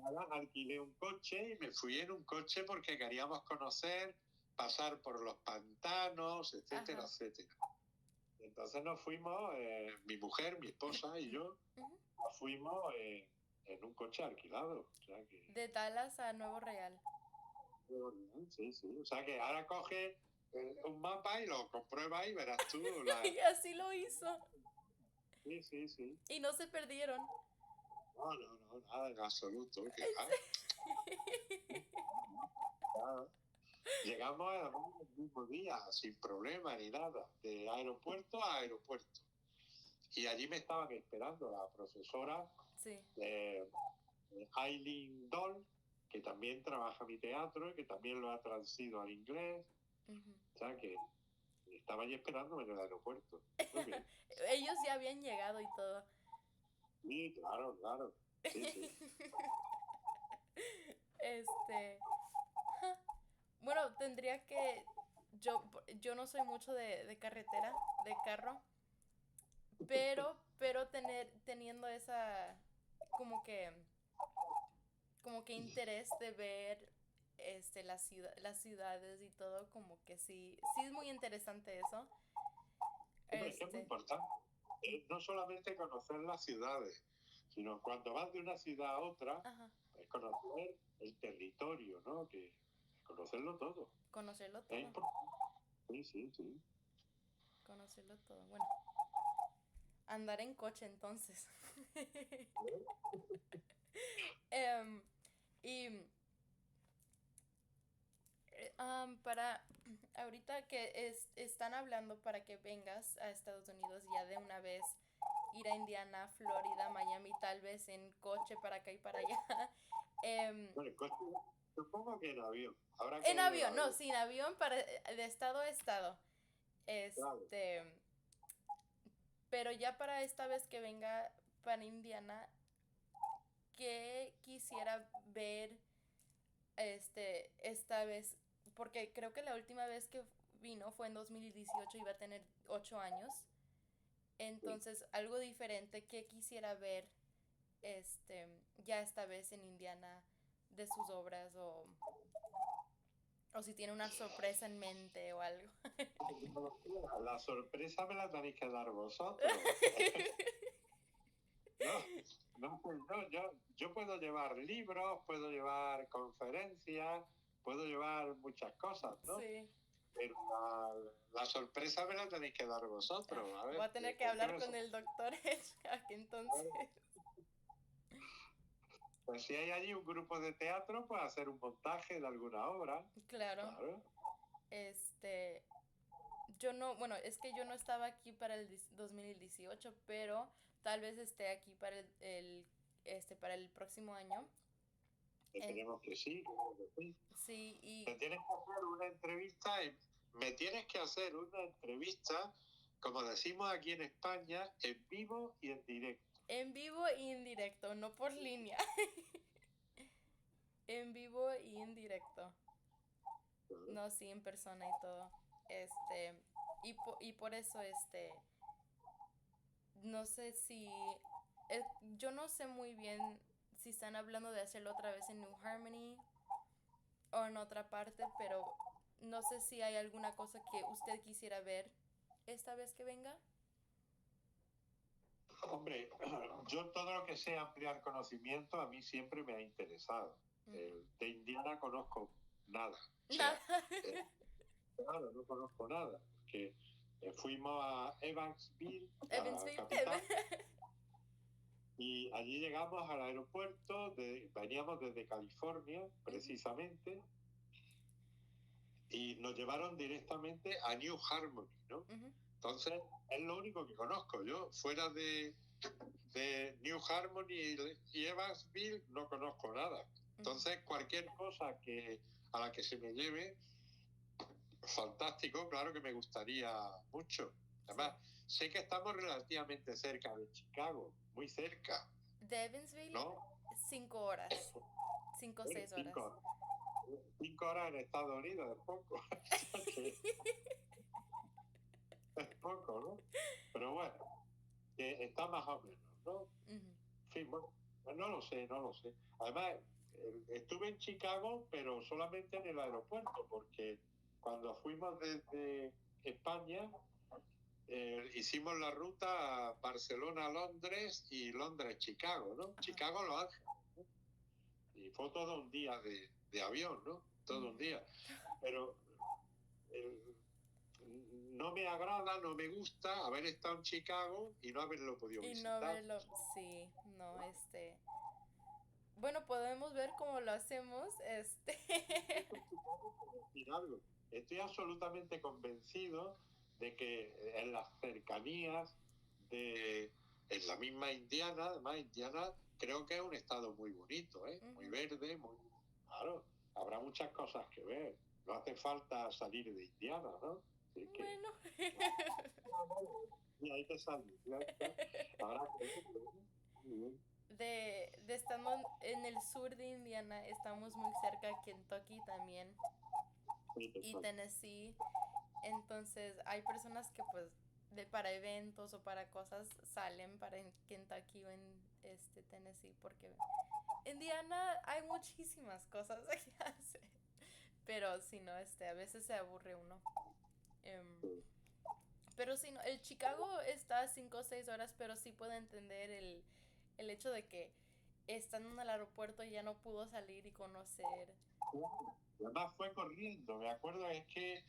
Dallas alquilé un coche y me fui en un coche porque queríamos conocer, pasar por los pantanos, etcétera, Ajá. etcétera. Entonces nos fuimos, mi mujer, mi esposa y yo, Ujú. nos fuimos en un coche alquilado. O sea que De Dallas a Nuevo Real. sí, sí. O sea que ahora coge un mapa y lo compruebas y verás tú Y así lo hizo. Sí, sí, sí. Y no se perdieron. No, no, no, nada en absoluto. Que En va, serio. nada. Llegamos el mismo día, sin problema ni nada, de aeropuerto a aeropuerto. Y allí me estaban esperando la profesora Sí. Eileen Doll, que también trabaja mi teatro y que también lo ha traducido al inglés. Ujú. O sea que estaba allí esperándome en el aeropuerto. Muy bien. Ellos ya habían llegado y todo. Sí, claro, claro. Sí, sí. Este. Ja. bueno, tendría que, yo no soy mucho de carretera, de carro, pero teniendo esa, como que, como que interés de ver las ciudades y todo, como que sí, sí es muy interesante eso. Hombre, es que es muy Este, importante. No solamente conocer las ciudades, sino cuando vas de una ciudad a otra, ajá, es conocer el territorio, ¿no? Que conocerlo todo. conocerlo Es todo, importante. Sí, sí, sí. conocerlo todo. Bueno, andar en coche entonces. Em, y para ahorita que están hablando para que vengas a Estados Unidos ya de una vez, ir a Indiana, Florida, Miami, tal vez en coche para acá y para allá. Em, Bueno, el coche, supongo que en avión. Habrá en que ir en avión, no, avión. sin avión para de estado a estado. Claro. Este, pero ya para esta vez que venga para Indiana, ¿qué quisiera ver esta vez? Porque creo que la última vez que vino fue en 2018, iba a tener 8 años. Sí. Entonces, algo diferente que quisiera ver ya esta vez en Indiana de sus obras o si tiene una sorpresa en mente o algo. La sorpresa me la tenéis que dar vosotros. No, no, pues no, yo puedo llevar libros, puedo llevar conferencias, puedo llevar muchas cosas, ¿no? Sí. Pero la sorpresa me la tenéis que dar Ah, vosotros. A voy ver, a tener que ¿con qué hablar me con el doctor Hedgehog entonces. Pues si hay allí un grupo de teatro, pues hacer un montaje de alguna obra. Claro. Claro. Este, yo no, bueno, es que yo no estaba aquí para el 2018, pero tal vez esté aquí para para el próximo año. En, Tenemos que sí, claro que sí. sí, y Te tienes que hacer una entrevista, me tienes que hacer una entrevista, como decimos aquí en España, en vivo y en directo. en vivo y en directo, no por línea. En vivo y en directo. Claro. No, sí, en persona y todo. Y por eso, no sé si, yo no sé muy bien si están hablando de hacerlo otra vez en New Harmony o en otra parte, pero no sé si hay alguna cosa que usted quisiera ver esta vez que venga. Hombre, yo todo lo que sea ampliar conocimiento a mí siempre me ha interesado. Ujú. De Indiana conozco nada. O Nada. sea, eh, nada, no conozco nada. Que fuimos a Evansville, la Evansville. capital, y allí llegamos al aeropuerto, veníamos desde California, Ujú, precisamente, y nos llevaron directamente a New Harmony, ¿no? ujú, Entonces, es lo único que conozco. Yo, fuera de New Harmony y Evansville, no conozco nada. ujú, Entonces, cualquier cosa a la que se me lleve, fantástico, claro que me gustaría mucho. sí. Además, sé que estamos relativamente cerca de Chicago, muy cerca, De Evansville, ¿no? 5 horas. 5 o 6 horas. 5 horas. 5 horas en Estados Unidos es poco. Es poco, ¿no? Pero bueno, está más o menos, ¿no? Ujú, En fin, bueno, pues no lo sé, no lo sé. Además, estuve en Chicago, pero solamente en el aeropuerto, porque cuando fuimos desde España, hicimos la ruta a Barcelona-Londres y Londres-Chicago, ¿no? ajá, Chicago-Los Ángeles. Y fue todo un día de avión, ¿no? Todo un ujú. día. Pero eh, no me agrada, no me gusta haber estado en Chicago y no haberlo podido Y no visitar. verlo, sí, no, bueno, podemos ver cómo lo hacemos, Decir algo. Estoy absolutamente convencido de que en las cercanías en la misma Indiana, además Indiana creo que es un estado muy bonito, ¿eh? Muy Ujú. verde, muy claro, habrá muchas cosas que ver. No hace falta salir de Indiana, ¿no? Así que Bueno, y hay que salir, ya está. Habrá que verlo, ¿no? Muy bien. de estando en el sur de Indiana, estamos muy cerca a Kentucky también. Sí, y total. Tennessee. Entonces hay personas que pues para eventos o para cosas salen para en Kentucky o en Tennessee porque Indiana hay muchísimas cosas que hacer. Pero si no, a veces se aburre uno. Em, Sí. pero si no, el Chicago está a 5 o 6 horas, pero sí puedo entender el hecho de que estando en el aeropuerto ya no pudo salir y conocer. Y además fue corriendo, me acuerdo es que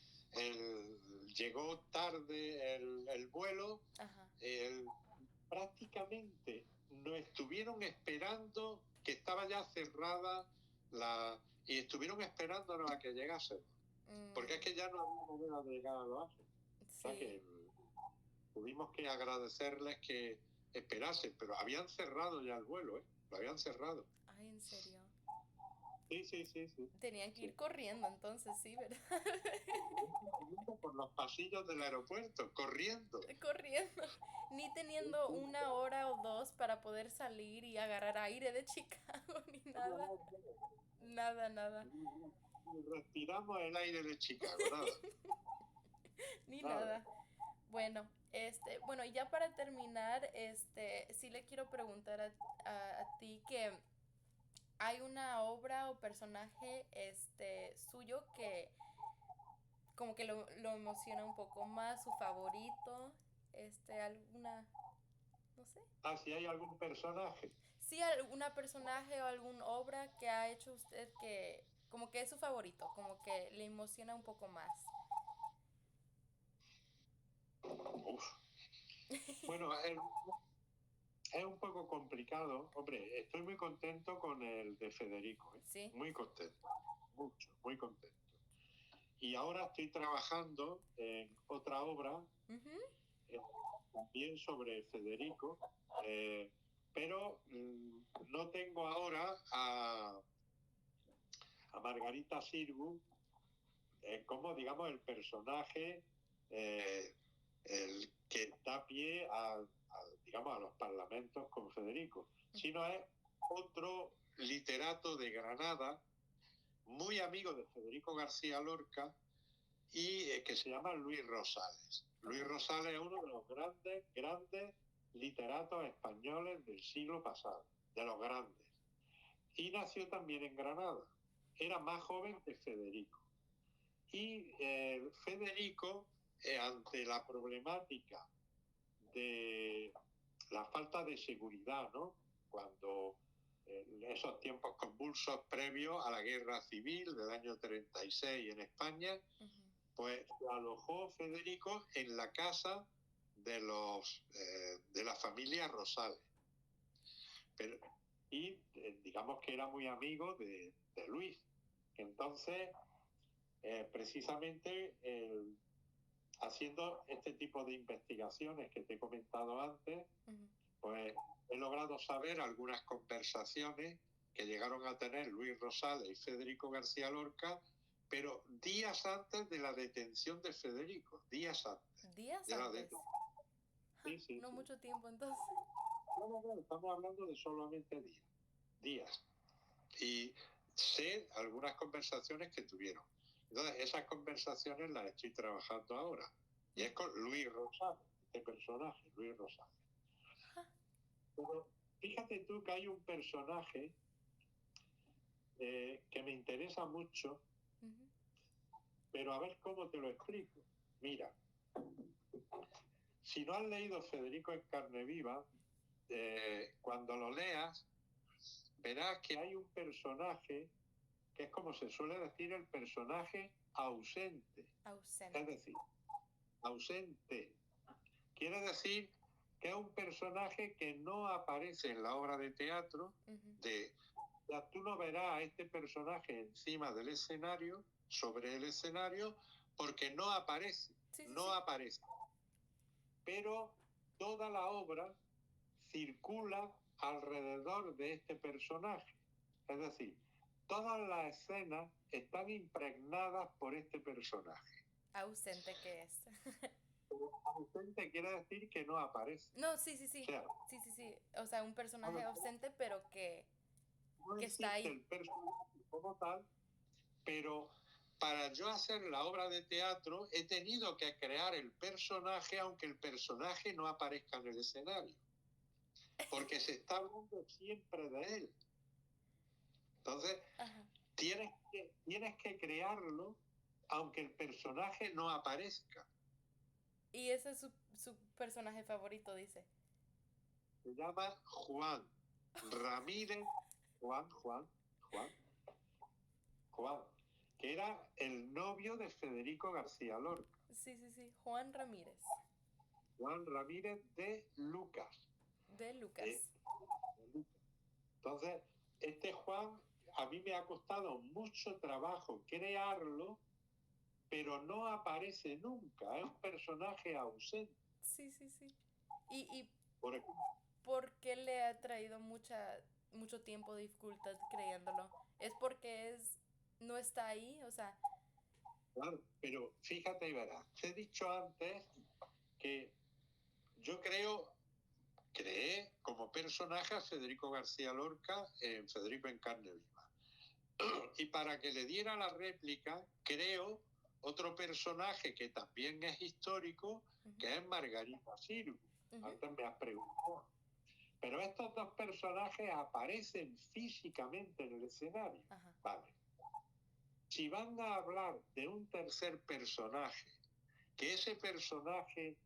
llegó tarde el vuelo, Ajá. el- prácticamente no estuvieron esperando que estaba ya cerrada y estuvieron esperándonos a que llegásemos, porque es Mm, que ya no había manera de llegar a Los Ángeles. O sea sí. que tuvimos que agradecerles que esperasen, pero habían cerrado ya el vuelo, ¿eh? Lo habían cerrado. Ay, en serio. Sí, sí, sí, sí. Tenían que Sí. ir corriendo entonces, sí, ¿verdad? Por los pasillos del aeropuerto, corriendo. Corriendo. Ni teniendo una hora o dos para poder salir y agarrar aire de Chicago, ni nada. Nada, nada. Respiramos el aire de Chicago, nada, Ni nada. nada. Bueno, bueno, y ya para terminar, sí le quiero preguntar a ti que hay una obra o personaje, suyo que como que lo emociona un poco más, su favorito, alguna, no sé. Ah, si hay algún personaje. Sí, alguna personaje o alguna obra que ha hecho usted que como que es su favorito, como que le emociona un poco más. Uf. Bueno, es un poco complicado. Hombre, estoy muy contento con el de Federico, ¿eh? Sí. Muy contento, mucho, muy contento. Y ahora estoy trabajando en otra obra, Ujú. eh, también sobre Federico, eh, pero no tengo ahora a Margarita Sirgu como, digamos, el personaje eh, el que da pie digamos, a los parlamentos con Federico, sino es otro literato de Granada, muy amigo de Federico García Lorca, y que se llama Luis Rosales. Luis Rosales es uno de los grandes, grandes literatos españoles del siglo pasado, de los grandes. Y nació también en Granada. Era más joven que Federico. Y Federico, ante la problemática de la falta de seguridad, ¿no? Cuando esos tiempos convulsos previos a la guerra civil del año 36 en España, Ujú. pues se alojó Federico en la casa de la familia Rosales. Pero, y digamos que era muy amigo de Luis. Entonces, precisamente haciendo este tipo de investigaciones que te he comentado antes, Ujú. pues he logrado saber algunas conversaciones que llegaron a tener Luis Rosales y Federico García Lorca, pero días antes de la detención de Federico, días antes. Días De la antes. detención. Sí, sí, No sí. mucho tiempo entonces. No, estamos hablando de solamente días. Días. Y sé algunas conversaciones que tuvieron. Entonces, esas conversaciones las estoy trabajando ahora. Y es con Luis Rosales, este personaje, Luis Rosales. Pero fíjate tú que hay un personaje que me interesa mucho, Ujú. pero a ver cómo te lo explico. Mira, si no has leído Federico en carne viva, cuando lo leas, verás que hay un personaje que es como se suele decir el personaje ausente. Es Ausente. decir, ausente. Quiere decir que es un personaje que no aparece en la obra de teatro. Ujú. Tú no verás a este personaje encima del escenario, sobre el escenario, porque no aparece, Sí, sí, no sí. aparece. Pero toda la obra circula alrededor de este personaje. Es decir, todas las escenas están impregnadas por este personaje. Ausente que es. Ausente quiere decir que no aparece. No, sí, sí, O sí. sea, Sí, sí, sí. O sea, un personaje ausente, pero no que está existe ahí. el personaje como tal, pero para yo hacer la obra de teatro he tenido que crear el personaje, aunque el personaje no aparezca en el escenario, porque se está hablando siempre de él. Entonces, Ajá. tienes que crearlo, aunque el personaje no aparezca. Y ese es su personaje favorito, dice. Se llama Juan Ramírez, Juan, que era el novio de Federico García Lorca. Sí, sí, sí, Juan Ramírez. Juan Ramírez de Lucas. De Lucas. De Lucas. Entonces, este Juan a mí me ha costado mucho trabajo crearlo, pero no aparece nunca, es un personaje ausente. Sí, sí, sí. ¿Y Por ejemplo, por qué le ha traído mucho tiempo de dificultad creyéndolo? ¿Es porque no está ahí? O sea, claro, pero fíjate y verás, te he dicho antes que yo creé como personaje a Federico García Lorca en Federico en carne viva. Y para que le diera la réplica, creo otro personaje que también es histórico, que es Margarita Sirgu. Antes me has preguntado. Pero estos dos personajes aparecen físicamente en el escenario. ajá. Vale. Si van a hablar de un tercer personaje, que ese personaje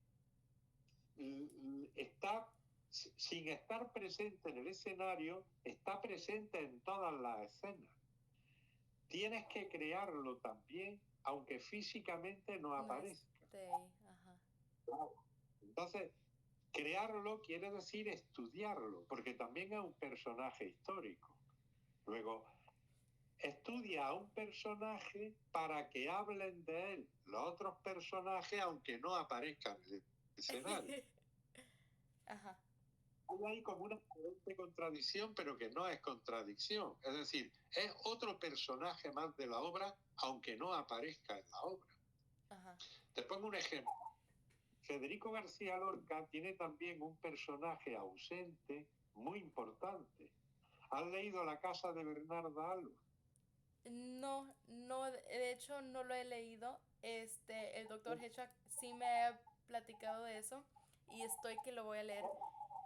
está, sin estar presente en el escenario, está presente en todas las escenas. Tienes que crearlo también, aunque físicamente no aparezca. Ajá. Entonces, crearlo quiere decir estudiarlo, porque también es un personaje histórico. Luego, estudia a un personaje para que hablen de él los otros personajes, aunque no aparezcan en el escenario. Ajá. Hay como una contradicción, pero que no es contradicción. Es decir, es otro personaje más de la obra, aunque no aparezca en la obra. Ajá. Te pongo un ejemplo. Federico García Lorca tiene también un personaje ausente muy importante. ¿Has leído La casa de Bernarda Alba? No, no, de hecho no lo he leído. El doctor Hedgehog sí me ha platicado de eso y estoy que lo voy a leer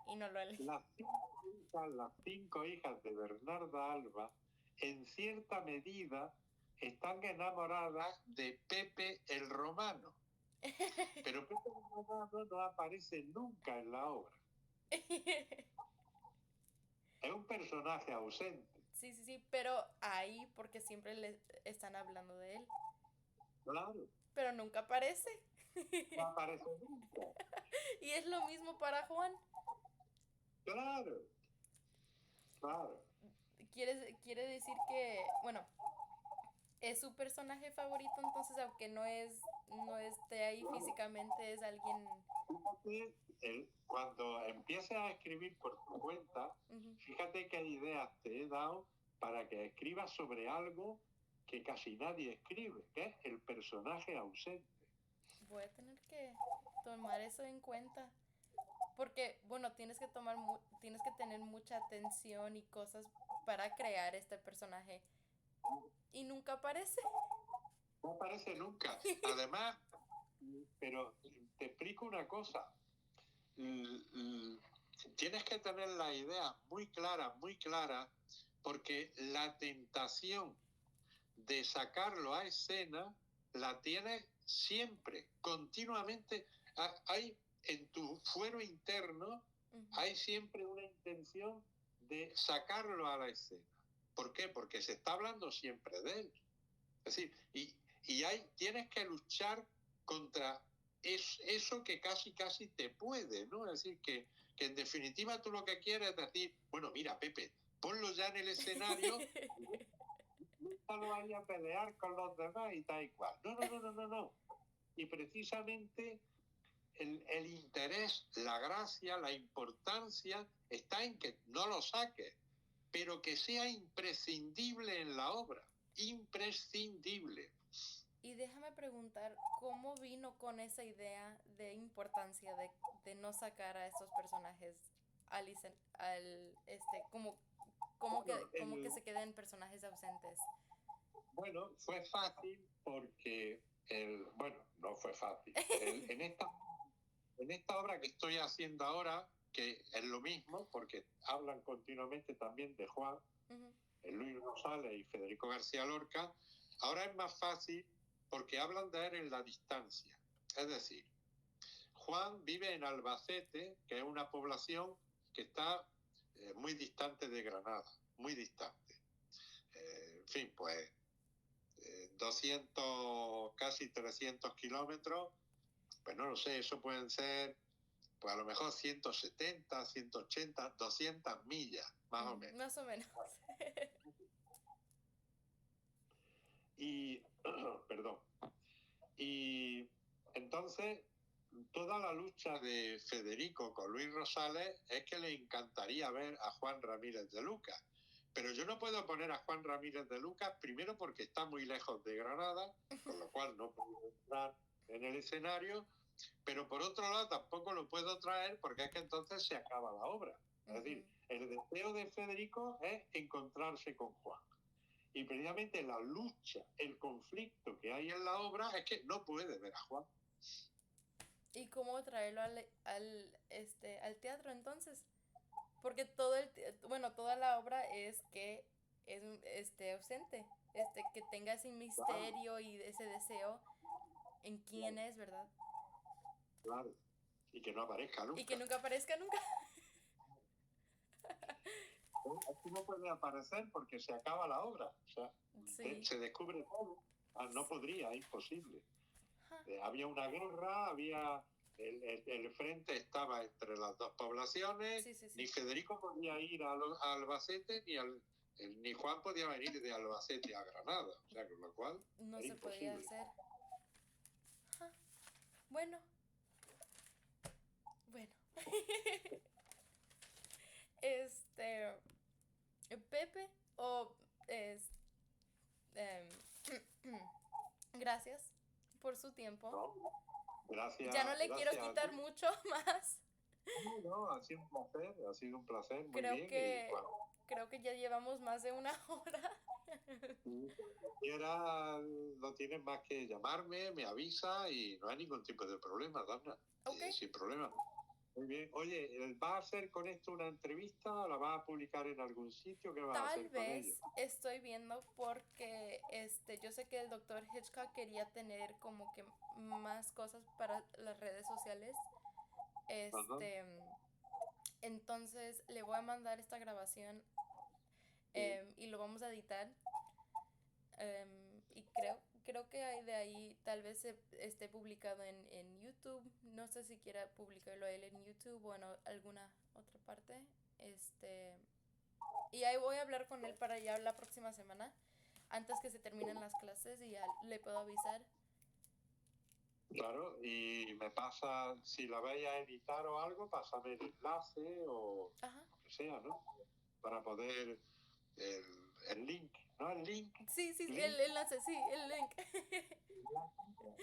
y no lo he leído. Las cinco hijas de Bernarda Alba, en cierta medida, están enamoradas de Pepe el Romano. Pero Pepe el Romano no aparece nunca en la obra. Es un personaje ausente. Sí, sí, sí, pero ahí porque siempre le están hablando de él. Claro. Pero nunca aparece. No aparece nunca. Y es lo mismo para Juan. Claro. Claro. Quiere decir que, bueno, es su personaje favorito, entonces aunque no esté ahí físicamente, es alguien... Fíjate, cuando empieces a escribir por tu cuenta, fíjate qué ideas te he dado para que escribas sobre algo que casi nadie escribe, que es el personaje ausente. Voy a tener que tomar eso en cuenta. Porque, bueno, tienes que tener mucha atención y cosas para crear este personaje. Y nunca aparece. No aparece nunca. Además, pero te explico una cosa. Tienes que tener la idea muy clara, porque la tentación de sacarlo a escena la tienes siempre, continuamente. Hay en tu fuero interno, hay siempre una intención de sacarlo a la escena. ¿Por qué? Porque se está hablando siempre de él. Es decir, tienes que luchar contra eso que casi te puede, ¿no? Es decir, que en definitiva tú lo que quieres es decir, bueno, mira, Pepe, ponlo ya en el escenario, no lo vayas a pelear con los demás y tal y cual. No. Y precisamente el interés, la gracia, la importancia está en que no lo saques, pero que sea imprescindible en la obra. Imprescindible. Y déjame preguntar, ¿cómo vino con esa idea de importancia de no sacar a estos personajes como que se queden personajes ausentes? Bueno, fue fácil porque bueno, no fue fácil. En esta obra que estoy haciendo ahora, que es lo mismo, porque hablan continuamente también de Juan, Ujú. Luis Rosales y Federico García Lorca, ahora es más fácil porque hablan de él en la distancia. Es decir, Juan vive en Albacete, que es una población que está muy distante de Granada, muy distante. En fin, pues 200, casi 300 kilómetros, pues no lo sé, eso pueden ser, pues a lo mejor 170, 180, 200 millas, más o menos. Más o menos. Y, perdón, y entonces toda la lucha de Federico con Luis Rosales es que le encantaría ver a Juan Ramírez de Lucas. Pero yo no puedo poner a Juan Ramírez de Lucas, primero porque está muy lejos de Granada, con lo cual no puedo entrar en el escenario, pero por otro lado tampoco lo puedo traer porque es que entonces se acaba la obra. Es decir, el deseo de Federico es encontrarse con Juan. Y precisamente la lucha, el conflicto que hay en la obra es que no puede ver a Juan. ¿Y cómo traerlo al teatro entonces? Porque bueno, toda la obra es que esté ausente, que tenga ese misterio y ese deseo en quién es, ¿verdad? Claro. Y que no aparezca Y que nunca. nunca aparezca nunca. Aquí no puede aparecer porque se acaba la obra. O sea, Sí. se descubre todo. No podría, es imposible. Ajá. Había una guerra, había el frente estaba entre las dos poblaciones, Sí, sí, sí. ni Federico podía ir a Albacete, ni Juan podía venir de Albacete a Granada, o sea, con lo cual No es se podía imposible. hacer. Ajá. Bueno. Bueno. Pepe, em, gracias por su tiempo. No, gracias. Ya no le quiero Gracias a quitar ti. mucho más. No, ha sido un placer, muy Creo bien. que Y bueno, creo que ya llevamos más de una hora. si quiera, no tienes más que llamarme, me avisa y no hay ningún tipo de problema, Dana. Ok. Sin problema. Muy bien. Oye, ¿va a hacer con esto una entrevista? ¿La va a publicar en algún sitio? ¿Qué va a Tal hacer con ello? vez estoy viendo porque yo sé que el doctor Hitchcock quería tener como que más cosas para las redes sociales. Ajá. Entonces le voy a mandar esta grabación y lo vamos a editar. Y creo que de ahí tal vez esté publicado en YouTube. No sé si quiera publicarlo él en YouTube o en alguna otra parte. Y ahí voy a hablar con él para ya la próxima semana, antes que se terminen las clases y ya le puedo avisar. Claro, y me pasa, si la vais a editar o algo, pásame el enlace o Ajá. lo que sea, ¿no? Para poder, el link, ¿no? El link, Sí, sí, link, el enlace, sí, el link.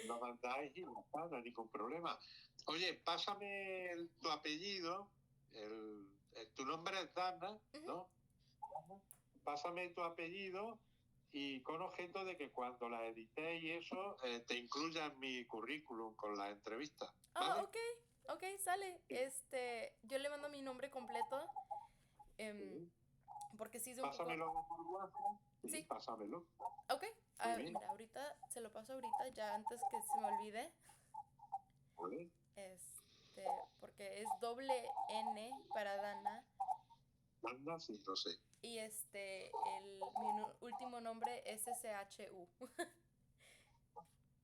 lo mandáis y ya está, no hay ningún problema. Oye, pásame tu apellido, tu nombre es Dana, ¿no? Pásame tu apellido y con objeto de que cuando la edité y eso, te incluya en mi currículum con la entrevista. ¿Vale? Ok, sale. Yo le mando mi nombre completo. Sí. Porque sí es un poco... Pásamelo por WhatsApp. Sí, Sí, pásamelo. ok. Muy bien. Mira, ahorita se lo paso ahorita, ya antes que se me olvide. Vale. Porque es doble N para Dana. Anda, sí, lo sé. Y mi último nombre es SHU.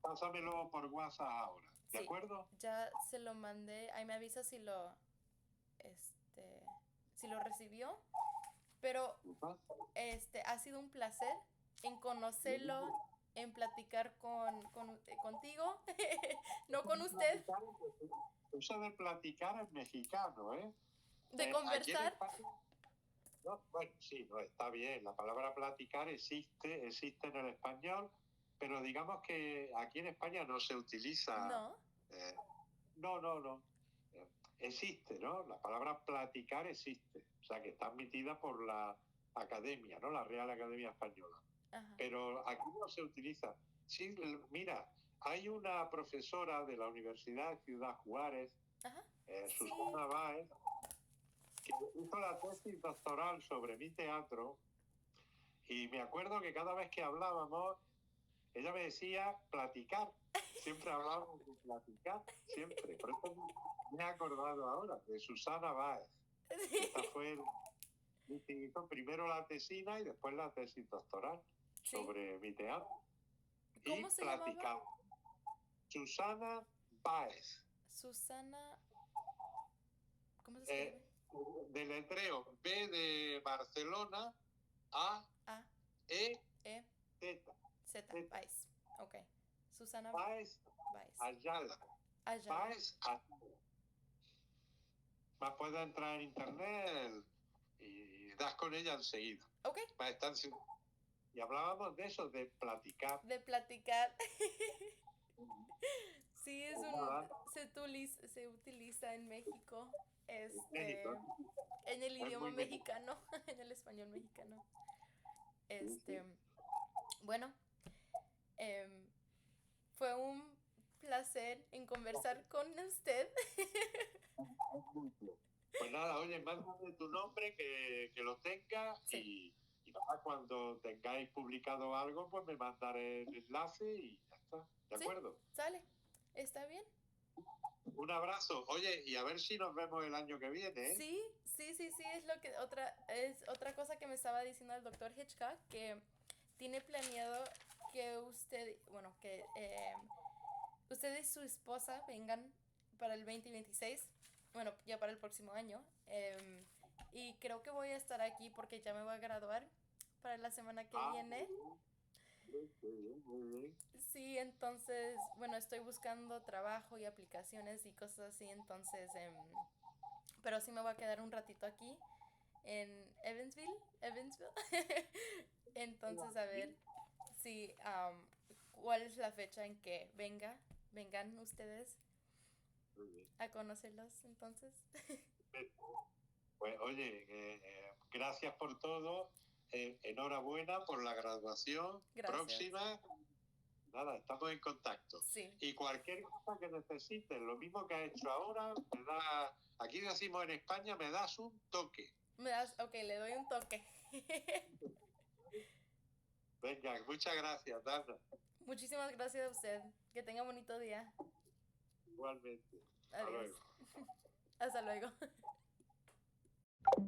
Pásamelo por WhatsApp ahora. ¿De Sí, acuerdo? ya se lo mandé. Ahí me avisa si lo recibió. Pero ha sido un placer en conocerlo, en platicar contigo, no con usted, Eso de platicar es mexicano, ¿eh? de Aquí en conversar. España, no, bueno, sí, no, está bien. La palabra platicar existe en el español, pero digamos que aquí en España no se utiliza. No. eh, no. Eh, Existe, ¿no? La palabra platicar existe. O sea, que está admitida por la academia, ¿no? La Real Academia Española. Ajá. pero aquí no se utiliza. Sí, mira, hay una profesora de la Universidad de Ciudad Juárez, Ajá. Sí. Susana Báez, que hizo la tesis doctoral sobre mi teatro, y me acuerdo que cada vez que hablábamos, ella me decía platicar. Siempre hablábamos de platicar, siempre. Por eso me he acordado ahora de Susana Báez. Esta fue el que hizo primero la tesina y después la tesis doctoral Sí. sobre mi teatro. Y ¿Cómo se platicamos. llamaba? Susana Báez. Susana. ¿Cómo se escribe? Deletreo B de Barcelona, A, A, E, E, Z. Z. Baez. Ok. Susana Báez Baez. Ayala. Ayala. Báez Ayala. Más puedes entrar en internet y das con ella enseguida. Ok. Va a estar y hablábamos de eso, de platicar. De platicar. Sí, es Nada, se utiliza en México. México. En el Es idioma muy mexicano, en el español mexicano. Sí, sí. Bueno, fue un placer en conversar con usted. Pues nada, oye, mándame tu nombre, que lo tenga, Sí. y nada, cuando tengáis publicado algo, pues me mandaré el enlace y ya está. ¿De Sí, acuerdo? sale. ¿Está bien? Un abrazo. Oye, y a ver si nos vemos el año que viene, ¿eh? Sí, sí, sí, sí, es otra cosa que me estaba diciendo el doctor Hitchcock, que tiene planeado que usted y su esposa vengan para el 2026, bueno, ya para el próximo año, y creo que voy a estar aquí porque ya me voy a graduar para la semana que viene. Muy bien. Sí, entonces, bueno, estoy buscando trabajo y aplicaciones y cosas así, entonces, pero sí me voy a quedar un ratito aquí en Evansville. Entonces, a ver si, cuál es la fecha en que vengan ustedes Muy bien. a conocerlos, entonces. Pues oye, gracias por todo. Enhorabuena por la graduación. Gracias. Próxima. Nada, estamos en contacto. Sí. Y cualquier cosa que necesites, lo mismo que has hecho ahora, aquí decimos en España, me das un toque. Ok, le doy un toque. Venga, muchas gracias, Dana. Muchísimas gracias a usted. Que tenga bonito día. Igualmente. Adiós. Hasta luego. Hasta luego.